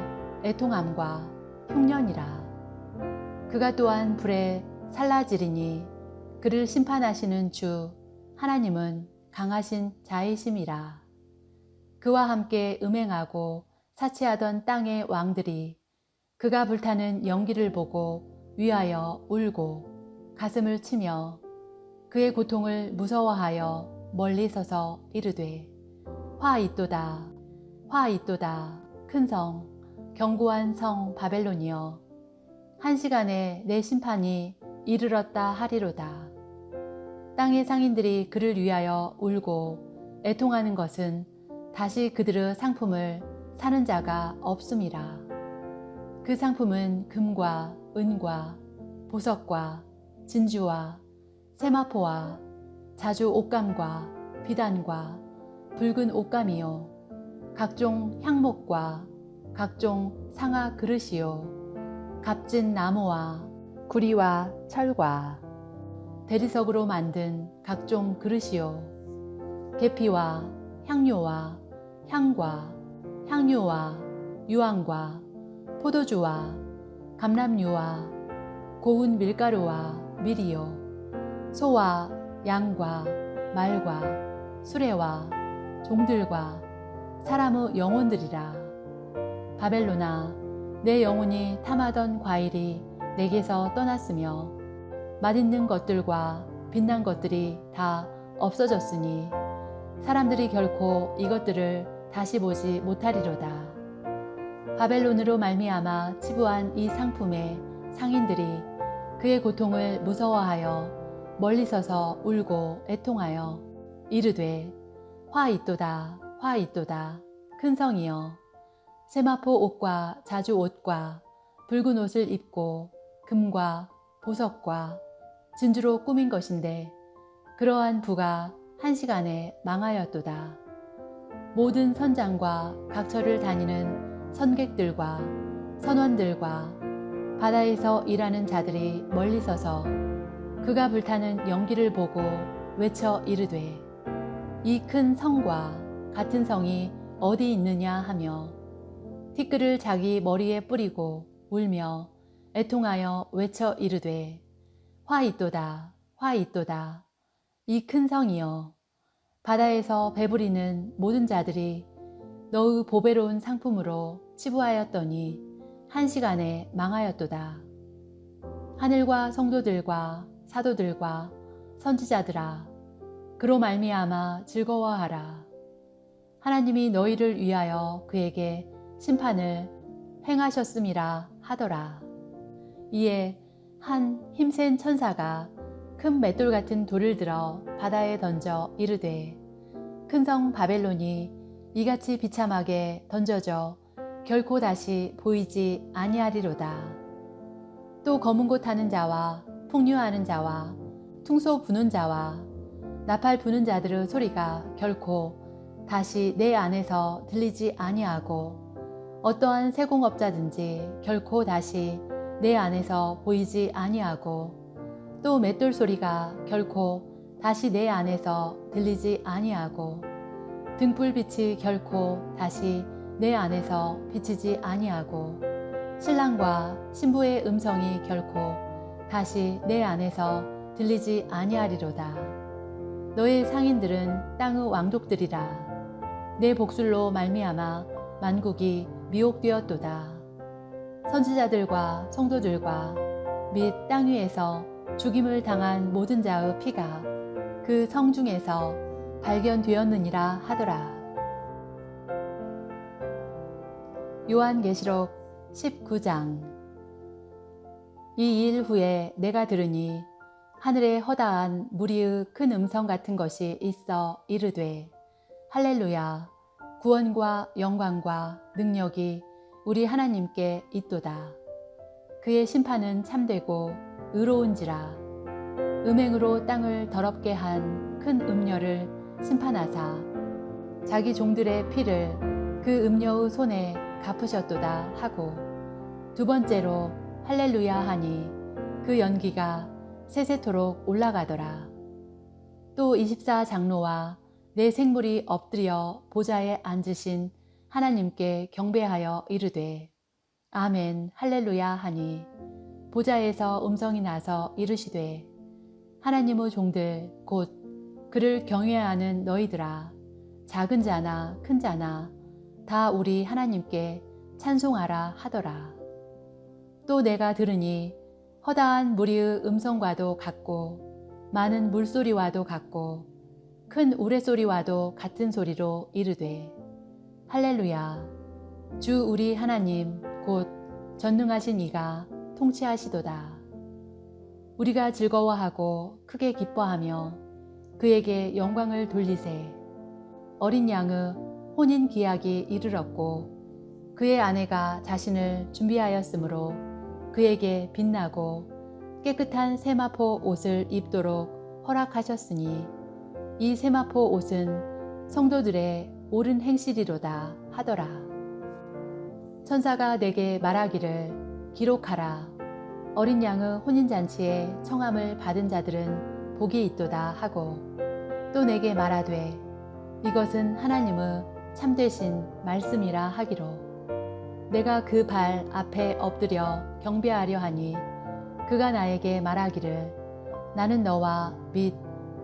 애통함과 흉년이라. 그가 또한 불에 살라지리니 그를 심판하시는 주 하나님은 강하신 자이심이라. 그와 함께 음행하고 사치하던 땅의 왕들이 그가 불타는 연기를 보고 위하여 울고 가슴을 치며 그의 고통을 무서워하여 멀리 서서 이르되 화 있도다 화 있도다 큰 성 견고한 성 바벨론이여 한 시간에 내 심판이 이르렀다 하리로다. 땅의 상인들이 그를 위하여 울고 애통하는 것은 다시 그들의 상품을 사는 자가 없음이라. 그 상품은 금과 은과 보석과 진주와 세마포와 자주 옷감과 비단과 붉은 옷감이요 각종 향목과 각종 상아 그릇이요 값진 나무와 구리와 철과 대리석으로 만든 각종 그릇이요 계피와 향료와 향과 향유와 유황과 포도주와 감람유와 고운 밀가루와 밀이요 소와 양과 말과 수레와 종들과 사람의 영혼들이라. 바벨론아 내 영혼이 탐하던 과일이 내게서 떠났으며 맛있는 것들과 빛난 것들이 다 없어졌으니 사람들이 결코 이것들을 다시 보지 못하리로다. 바벨론으로 말미암아 치부한 이 상품의 상인들이 그의 고통을 무서워하여 멀리 서서 울고 애통하여 이르되 화 있도다 화 있도다 큰 성이여 세마포 옷과 자주 옷과 붉은 옷을 입고 금과 보석과 진주로 꾸민 것인데 그러한 부가 한 시간에 망하였도다. 모든 선장과 각처를 다니는 선객들과 선원들과 바다에서 일하는 자들이 멀리 서서 그가 불타는 연기를 보고 외쳐 이르되 이 큰 성과 같은 성이 어디 있느냐 하며 티끌을 자기 머리에 뿌리고 울며 애통하여 외쳐 이르되 화 있도다 화 있도다 이 큰 성이여 바다에서 배부리는 모든 자들이 너의 보배로운 상품으로 치부하였더니 한 시간에 망하였도다. 하늘과 성도들과 사도들과 선지자들아 그로 말미암아 즐거워하라. 하나님이 너희를 위하여 그에게 심판을 행하셨음이라 하더라. 이에 한 힘센 천사가 큰 맷돌 같은 돌을 들어 바다에 던져 이르되 큰 성 바벨론이 이같이 비참하게 던져져 결코 다시 보이지 아니하리로다. 또 검은 곳 타는 자와 풍류하는 자와 퉁소 부는 자와 나팔 부는 자들의 소리가 결코 다시 내 안에서 들리지 아니하고 어떠한 세공업자든지 결코 다시 내 안에서 보이지 아니하고 또 맷돌 소리가 결코 다시 내 안에서 들리지 아니하고 등불빛이 결코 다시 내 안에서 비치지 아니하고 신랑과 신부의 음성이 결코 다시 내 안에서 들리지 아니하리로다. 너의 상인들은 땅의 왕족들이라. 내 복술로 말미암아 만국이 미혹되었도다. 선지자들과 성도들과 및 땅 위에서 죽임을 당한 모든 자의 피가 그 성중에서 발견되었느니라 하더라. 요한계시록 19장. 이 일 후에 내가 들으니 하늘에 허다한 무리의 큰 음성 같은 것이 있어 이르되 할렐루야, 구원과 영광과 능력이 우리 하나님께 있도다. 그의 심판은 참되고 의로운지라. 음행으로 땅을 더럽게 한 큰 음녀를 심판하사 자기 종들의 피를 그 음녀의 손에 갚으셨도다 하고, 두 번째로 할렐루야 하니 그 연기가 세세토록 올라가더라. 또 24장로와 내 생물이 엎드려 보좌에 앉으신 하나님께 경배하여 이르되 아멘 할렐루야 하니, 보좌에서 음성이 나서 이르시되 하나님의 종들 곧 그를 경외하는 너희들아, 작은 자나 큰 자나 다 우리 하나님께 찬송하라 하더라. 또 내가 들으니 허다한 무리의 음성과도 같고 많은 물소리와도 같고 큰 우레소리와도 같은 소리로 이르되 할렐루야, 주 우리 하나님 곧 전능하신 이가 통치하시도다. 우리가 즐거워하고 크게 기뻐하며 그에게 영광을 돌리세. 어린 양의 혼인 기약이 이르렀고 그의 아내가 자신을 준비하였으므로 그에게 빛나고 깨끗한 세마포 옷을 입도록 허락하셨으니 이 세마포 옷은 성도들의 옳은 행실이로다 하더라. 천사가 내게 말하기를 기록하라. 어린 양의 혼인잔치에 청함을 받은 자들은 복이 있도다 하고, 또 내게 말하되 이것은 하나님의 참되신 말씀이라 하기로, 내가 그 발 앞에 엎드려 경배하려 하니 그가 나에게 말하기를 나는 너와 및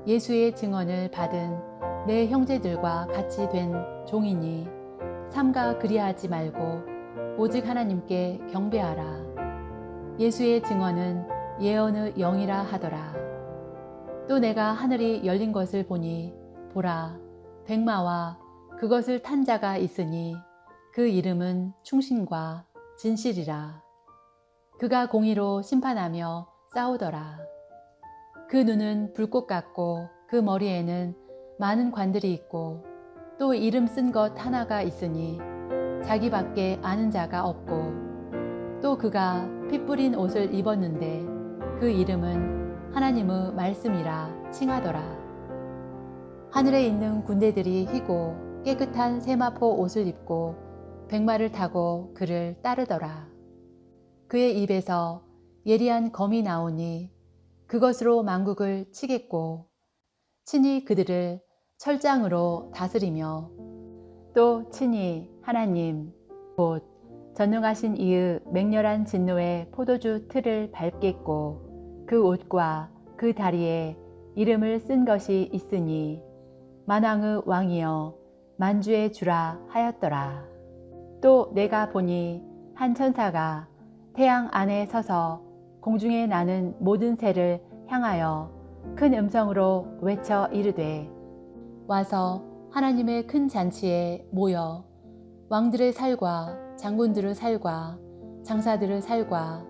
예수의 증언을 받은 내 형제들과 같이 된 종이니 삼가 그리하지 말고 오직 하나님께 경배하라. 예수의 증언은 예언의 영이라 하더라. 또 내가 하늘이 열린 것을 보니 보라, 백마와 그것을 탄 자가 있으니 그 이름은 충신과 진실이라. 그가 공의로 심판하며 싸우더라. 그 눈은 불꽃 같고 그 머리에는 많은 관들이 있고 또 이름 쓴 것 하나가 있으니 자기밖에 아는 자가 없고, 또 그가 피 뿌린 옷을 입었는데 그 이름은 하나님의 말씀이라 칭하더라. 하늘에 있는 군대들이 희고 깨끗한 세마포 옷을 입고 백마를 타고 그를 따르더라. 그의 입에서 예리한 검이 나오니 그것으로 만국을 치겠고 친히 그들을 철장으로 다스리며, 또 친히 하나님 곧 전능하신 이의 맹렬한 진노의 포도주 틀을 밟겠고 그 옷과 그 다리에 이름을 쓴 것이 있으니 만왕의 왕이여 만주의 주라 하였더라. 또 내가 보니 한 천사가 태양 안에 서서 공중에 나는 모든 새를 향하여 큰 음성으로 외쳐 이르되 와서 하나님의 큰 잔치에 모여 왕들의 살과 장군들의 살과 장사들의 살과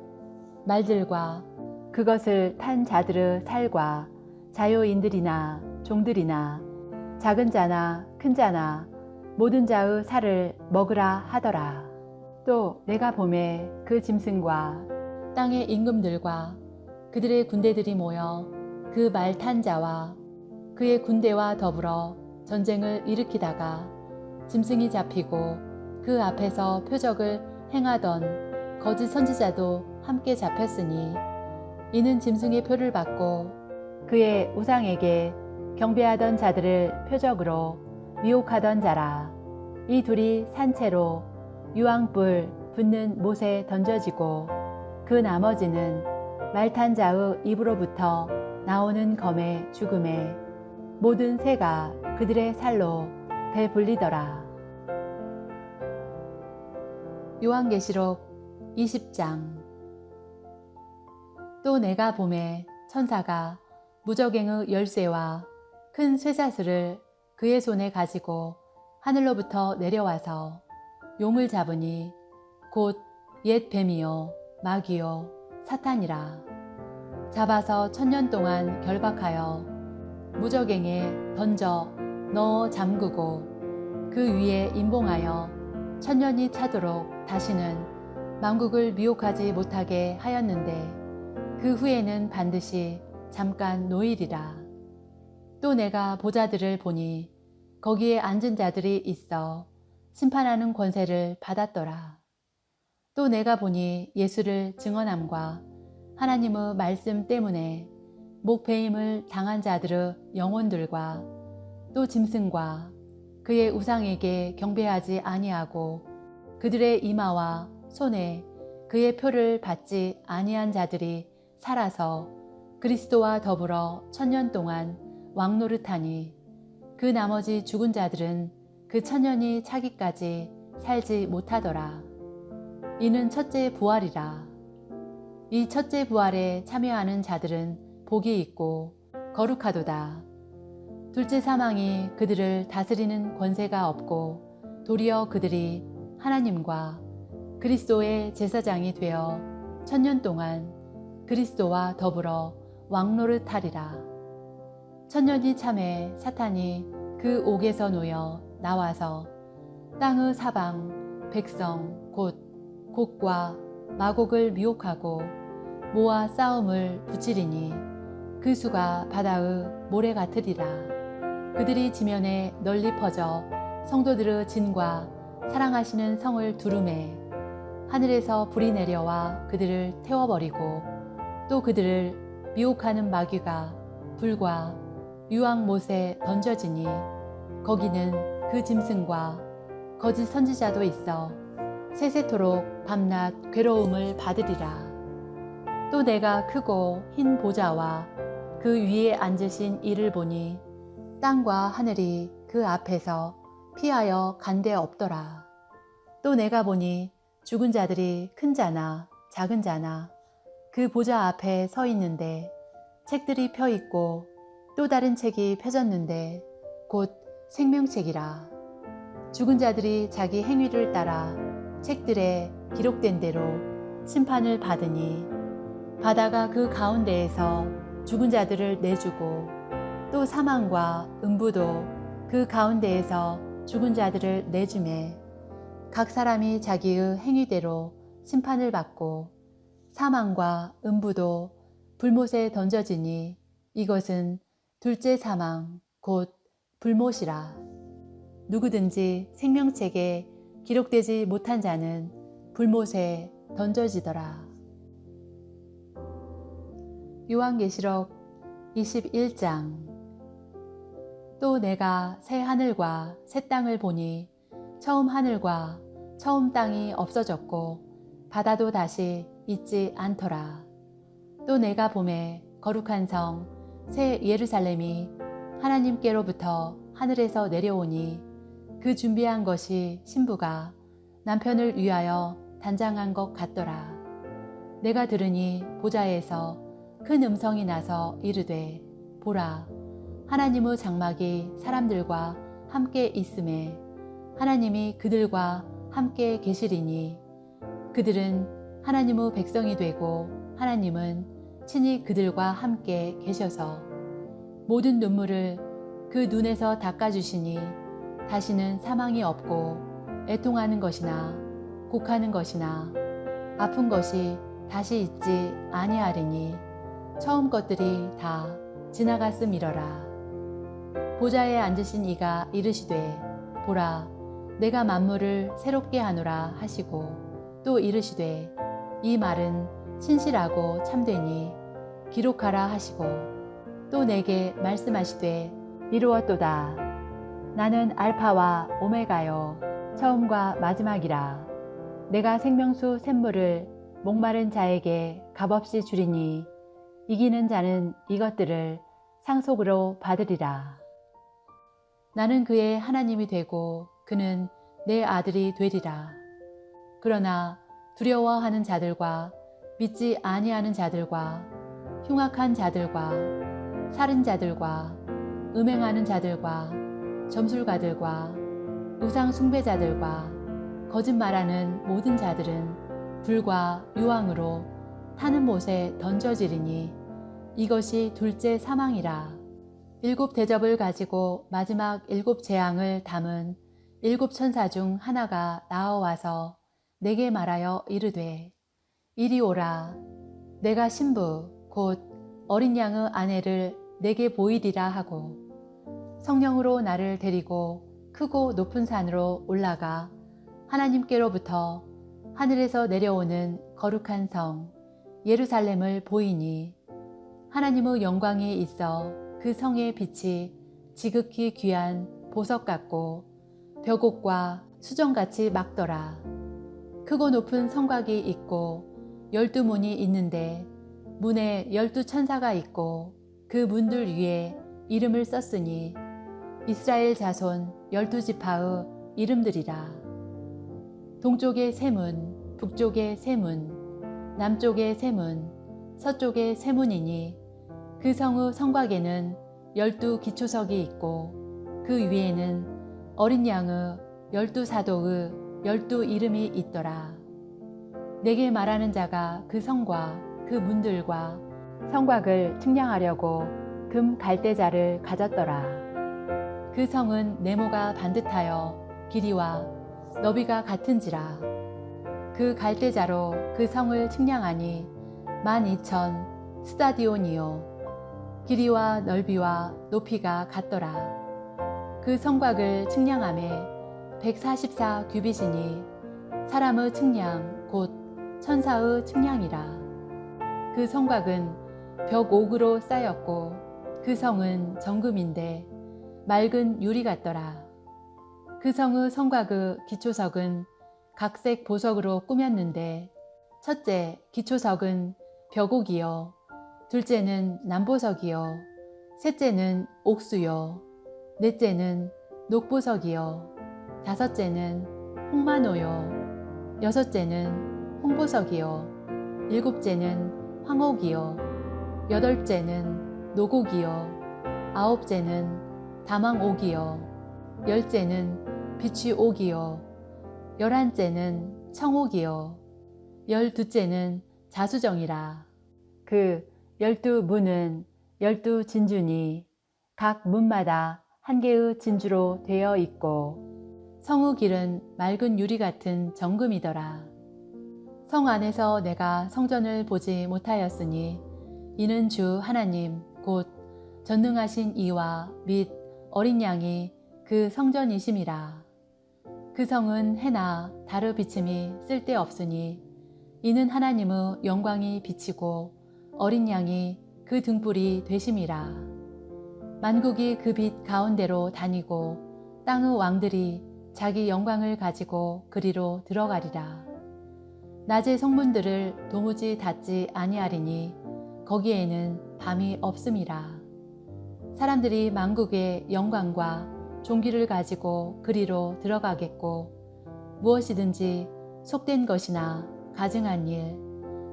말들과 그것을 탄 자들의 살과 자유인들이나 종들이나 작은 자나 큰 자나 모든 자의 살을 먹으라 하더라. 또 내가 보매 그 짐승과 땅의 임금들과 그들의 군대들이 모여 그 말 탄 자와 그의 군대와 더불어 전쟁을 일으키다가 짐승이 잡히고 그 앞에서 표적을 행하던 거짓 선지자도 함께 잡혔으니 이는 짐승의 표를 받고 그의 우상에게 경배하던 자들을 표적으로 미혹하던 자라. 이 둘이 산채로 유황불 붙는 못에 던져지고 그 나머지는 말탄 자의 입으로부터 나오는 검의 죽음에 모든 새가 그들의 살로 배불리더라. 요한계시록 20장. 또 내가 보매 천사가 무저갱의 열쇠와 큰 쇠사슬을 그의 손에 가지고 하늘로부터 내려와서 용을 잡으니 곧 옛 뱀이요 마귀요 사탄이라. 잡아서 1000년 동안 결박하여 무저갱에 던져 넣어 잠그고 그 위에 임봉하여 1000년이 차도록 다시는 만국을 미혹하지 못하게 하였는데 그 후에는 반드시 잠깐 노일이라. 또 내가 보좌들을 보니 거기에 앉은 자들이 있어 심판하는 권세를 받았더라. 또 내가 보니 예수를 증언함과 하나님의 말씀 때문에 목배임을 당한 자들의 영혼들과 또 짐승과 그의 우상에게 경배하지 아니하고 그들의 이마와 손에 그의 표를 받지 아니한 자들이 살아서 그리스도와 더불어 1000년 동안 왕노릇하니 그 나머지 죽은 자들은 그 1000년이 차기까지 살지 못하더라. 이는 첫째 부활이라. 이 첫째 부활에 참여하는 자들은 복이 있고 거룩하도다. 둘째 사망이 그들을 다스리는 권세가 없고 도리어 그들이 하나님과 그리스도의 제사장이 되어 1000년 동안 그리스도와 더불어 왕노릇하리라. 1000년이 참에 사탄이 그 옥에서 놓여 나와서 땅의 사방 백성 곧 곡과 마곡을 미혹하고 모아 싸움을 붙이리니 그 수가 바다의 모래 같으리라. 그들이 지면에 널리 퍼져 성도들의 진과 사랑하시는 성을 두루매 하늘에서 불이 내려와 그들을 태워버리고 또 그들을 미혹하는 마귀가 불과 유황못에 던져지니 거기는 그 짐승과 거짓 선지자도 있어 세세토록 밤낮 괴로움을 받으리라. 또 내가 크고 흰 보좌와 그 위에 앉으신 이를 보니 땅과 하늘이 그 앞에서 피하여 간 데 없더라. 또 내가 보니 죽은 자들이 큰 자나 작은 자나 그 보좌 앞에 서 있는데 책들이 펴 있고 또 다른 책이 펴졌는데 곧 생명책이라. 죽은 자들이 자기 행위를 따라 책들에 기록된 대로 심판을 받으니 바다가 그 가운데에서 죽은 자들을 내주고 또 사망과 음부도 그 가운데에서 죽은 자들을 내주매 각 사람이 자기의 행위대로 심판을 받고 사망과 음부도 불못에 던져지니 이것은 둘째 사망 곧 불못이라. 누구든지 생명책에 기록되지 못한 자는 불못에 던져지더라. 요한계시록 21장. 또 내가 새 하늘과 새 땅을 보니 처음 하늘과 처음 땅이 없어졌고 바다도 다시 있지 않더라. 또 내가 보매 거룩한 성 새 예루살렘이 하나님께로부터 하늘에서 내려오니 그 준비한 것이 신부가 남편을 위하여 단장한 것 같더라. 내가 들으니 보좌에서 큰 음성이 나서 이르되 보라 하나님의 장막이 사람들과 함께 있음에 하나님이 그들과 함께 계시리니 그들은 하나님의 백성이 되고 하나님은 친히 그들과 함께 계셔서 모든 눈물을 그 눈에서 닦아주시니 다시는 사망이 없고 애통하는 것이나 곡하는 것이나 아픈 것이 다시 있지 아니하리니 처음 것들이 다 지나갔음이러라. 보좌에 앉으신 이가 이르시되 보라 내가 만물을 새롭게 하노라 하시고 또 이르시되 이 말은 신실하고 참되니 기록하라 하시고 또 내게 말씀하시되 이루었도다. 나는 알파와 오메가요 처음과 마지막이라. 내가 생명수 샘물을 목마른 자에게 값없이 주리니 이기는 자는 이것들을 상속으로 받으리라. 나는 그의 하나님이 되고 그는 내 아들이 되리라. 그러나 두려워하는 자들과 믿지 아니하는 자들과 흉악한 자들과 살인자들과 음행하는 자들과 점술가들과 우상 숭배자들과 거짓말하는 모든 자들은 불과 유황으로 타는 못에 던져지리니 이것이 둘째 사망이라. 7 대접을 가지고 마지막 7 재앙을 담은 7 천사 중 하나가 나와와서 내게 말하여 이르되 이리 오라. 내가 신부 곧 어린 양의 아내를 내게 보이리라 하고 성령으로 나를 데리고 크고 높은 산으로 올라가 하나님께로부터 하늘에서 내려오는 거룩한 성 예루살렘을 보이니 하나님의 영광이 있어 그 성의 빛이 지극히 귀한 보석 같고 벽옥과 수정같이 막더라. 크고 높은 성곽이 있고 12문이 있는데 문에 12 천사가 있고 그 문들 위에 이름을 썼으니 이스라엘 자손 12지파의 이름들이라. 동쪽의 세 문, 북쪽의 세 문, 남쪽의 세 문, 서쪽의 세 문이니 그 성의 성곽에는 12 기초석이 있고 그 위에는 어린 양의 12 사도의 12 이름이 있더라. 내게 말하는 자가 그 성과 그 문들과 성곽을 측량하려고 금 갈대자를 가졌더라. 그 성은 네모가 반듯하여 길이와 너비가 같은지라. 그 갈대자로 그 성을 측량하니 12,000 스타디온이요 길이와 넓이와 높이가 같더라. 그 성곽을 측량함에 144 규빗이니 사람의 측량 곧 천사의 측량이라. 그 성곽은 벽옥으로 쌓였고 그 성은 정금인데 맑은 유리 같더라. 그 성의 성곽의 기초석은 각색 보석으로 꾸몄는데 첫째 기초석은 벽옥이요 둘째는 남보석이요 셋째는 옥수요 넷째는 녹보석이요 다섯째는 홍마노요 여섯째는 홍보석이요 일곱째는 황옥이요 여덟째는 노곡이요 아홉째는 다망옥이요 열째는 비취옥이요 열한째는 청옥이요 열두째는 자수정이라. 그 12문은 12 진주니 각 문마다 한 개의 진주로 되어 있고 성의 길은 맑은 유리 같은 정금이더라. 성 안에서 내가 성전을 보지 못하였으니 이는 주 하나님 곧 전능하신 이와 및 어린 양이 그 성전이심이라. 그 성은 해나 달의 비침이 쓸데없으니 이는 하나님의 영광이 비치고 어린 양이 그 등불이 되심이라. 만국이 그 빛 가운데로 다니고 땅의 왕들이 자기 영광을 가지고 그리로 들어가리라. 낮의 성문들을 도무지 닫지 아니하리니 거기에는 밤이 없음이라. 사람들이 만국의 영광과 종기를 가지고 그리로 들어가겠고 무엇이든지 속된 것이나 가증한 일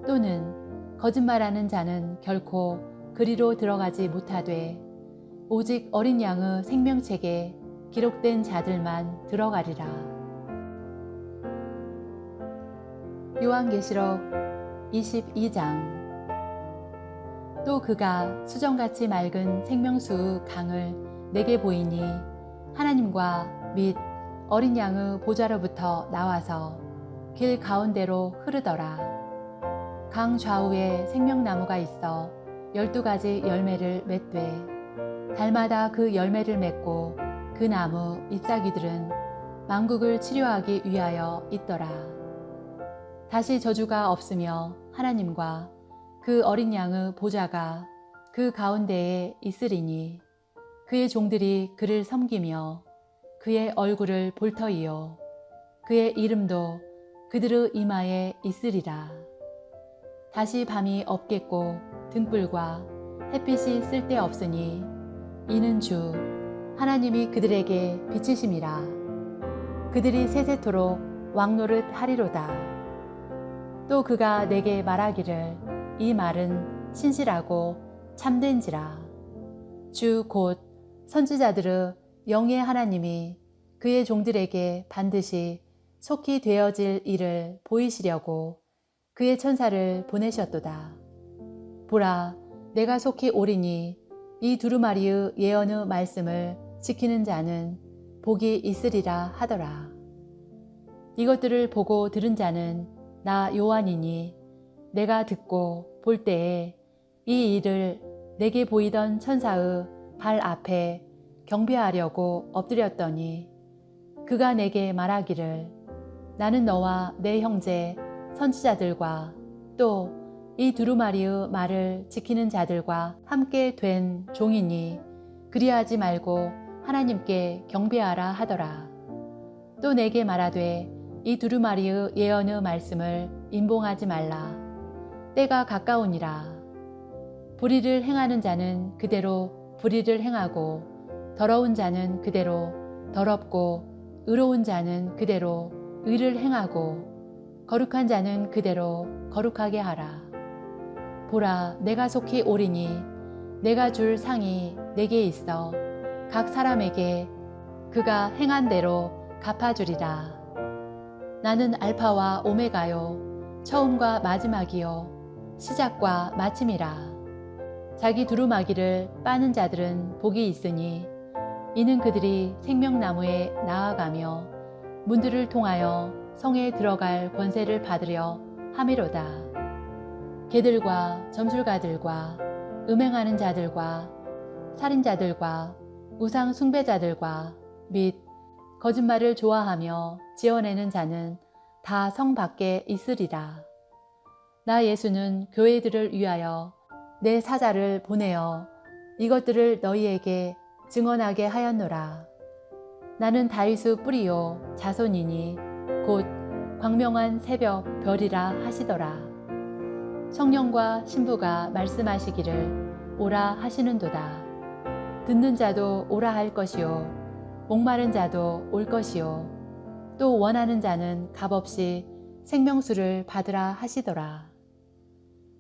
또는 거짓말하는 자는 결코 그리로 들어가지 못하되 오직 어린 양의 생명책에 기록된 자들만 들어가리라. 요한계시록 22장. 또 그가 수정같이 맑은 생명수의 강을 내게 보이니 하나님과 및 어린 양의 보좌로부터 나와서 길 가운데로 흐르더라. 강 좌우에 생명나무가 있어 12가지 열매를 맺되 달마다 그 열매를 맺고 그 나무 잎사귀들은 만국을 치료하기 위하여 있더라. 다시 저주가 없으며 하나님과 그 어린 양의 보좌가 그 가운데에 있으리니 그의 종들이 그를 섬기며 그의 얼굴을 볼 터이요 그의 이름도 그들의 이마에 있으리라. 다시 밤이 없겠고 등불과 햇빛이 쓸데없으니 이는 주 하나님이 그들에게 비치심이라. 그들이 세세토록 왕노릇 하리로다. 또 그가 내게 말하기를 이 말은 신실하고 참된지라. 주 곧 선지자들의 영의 하나님이 그의 종들에게 반드시 속히 되어질 일을 보이시려고 그의 천사를 보내셨도다. 보라, 내가 속히 오리니 이 두루마리의 예언의 말씀을 지키는 자는 복이 있으리라 하더라. 이것들을 보고 들은 자는 나 요한이니 내가 듣고 볼 때에 이 일을 내게 보이던 천사의 발 앞에 경배하려고 엎드렸더니 그가 내게 말하기를 나는 너와 내 형제 선지자들과 또 이 두루마리의 말을 지키는 자들과 함께 된 종이니 그리하지 말고 하나님께 경배하라 하더라. 또 내게 말하되 이 두루마리의 예언의 말씀을 임봉하지 말라. 때가 가까우니라. 불의를 행하는 자는 그대로 불의를 행하고 더러운 자는 그대로 더럽고 의로운 자는 그대로 의를 행하고 거룩한 자는 그대로 거룩하게 하라. 보라, 내가 속히 오리니 내가 줄 상이 내게 있어 각 사람에게 그가 행한 대로 갚아주리라. 나는 알파와 오메가요 처음과 마지막이요 시작과 마침이라. 자기 두루마기를 빠는 자들은 복이 있으니 이는 그들이 생명나무에 나아가며 문들을 통하여 성에 들어갈 권세를 받으려 함이로다. 개들과 점술가들과 음행하는 자들과 살인자들과 우상 숭배자들과 및 거짓말을 좋아하며 지어내는 자는 다 성 밖에 있으리라. 나 예수는 교회들을 위하여 내 사자를 보내어 이것들을 너희에게 증언하게 하였노라. 나는 다윗의 뿌리요 자손이니 곧 광명한 새벽 별이라 하시더라. 성령과 신부가 말씀하시기를 오라 하시는도다. 듣는 자도 오라 할 것이요 목마른 자도 올 것이요 또 원하는 자는 값없이 생명수를 받으라 하시더라.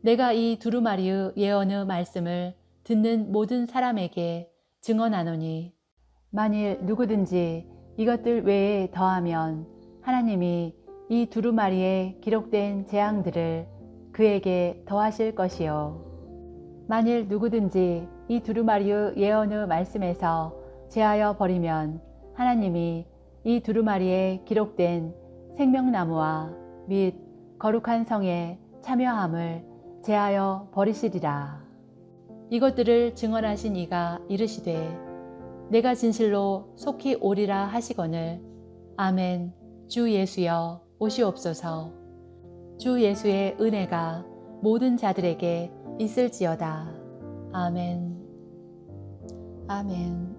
내가 이 두루마리의 예언의 말씀을 듣는 모든 사람에게 증언하노니 만일 누구든지 이것들 외에 더하면 하나님이 이 두루마리에 기록된 재앙들을 그에게 더하실 것이요 만일 누구든지 이 두루마리의 예언의 말씀에서 제하여 버리면 하나님이 이 두루마리에 기록된 생명나무와 및 거룩한 성에 참여함을 제하여 버리시리라. 이것들을 증언하신 이가 이르시되 내가 진실로 속히 오리라 하시거늘 아멘. 주 예수여 오시옵소서. 주 예수의 은혜가 모든 자들에게 있을지어다. 아멘. 아멘.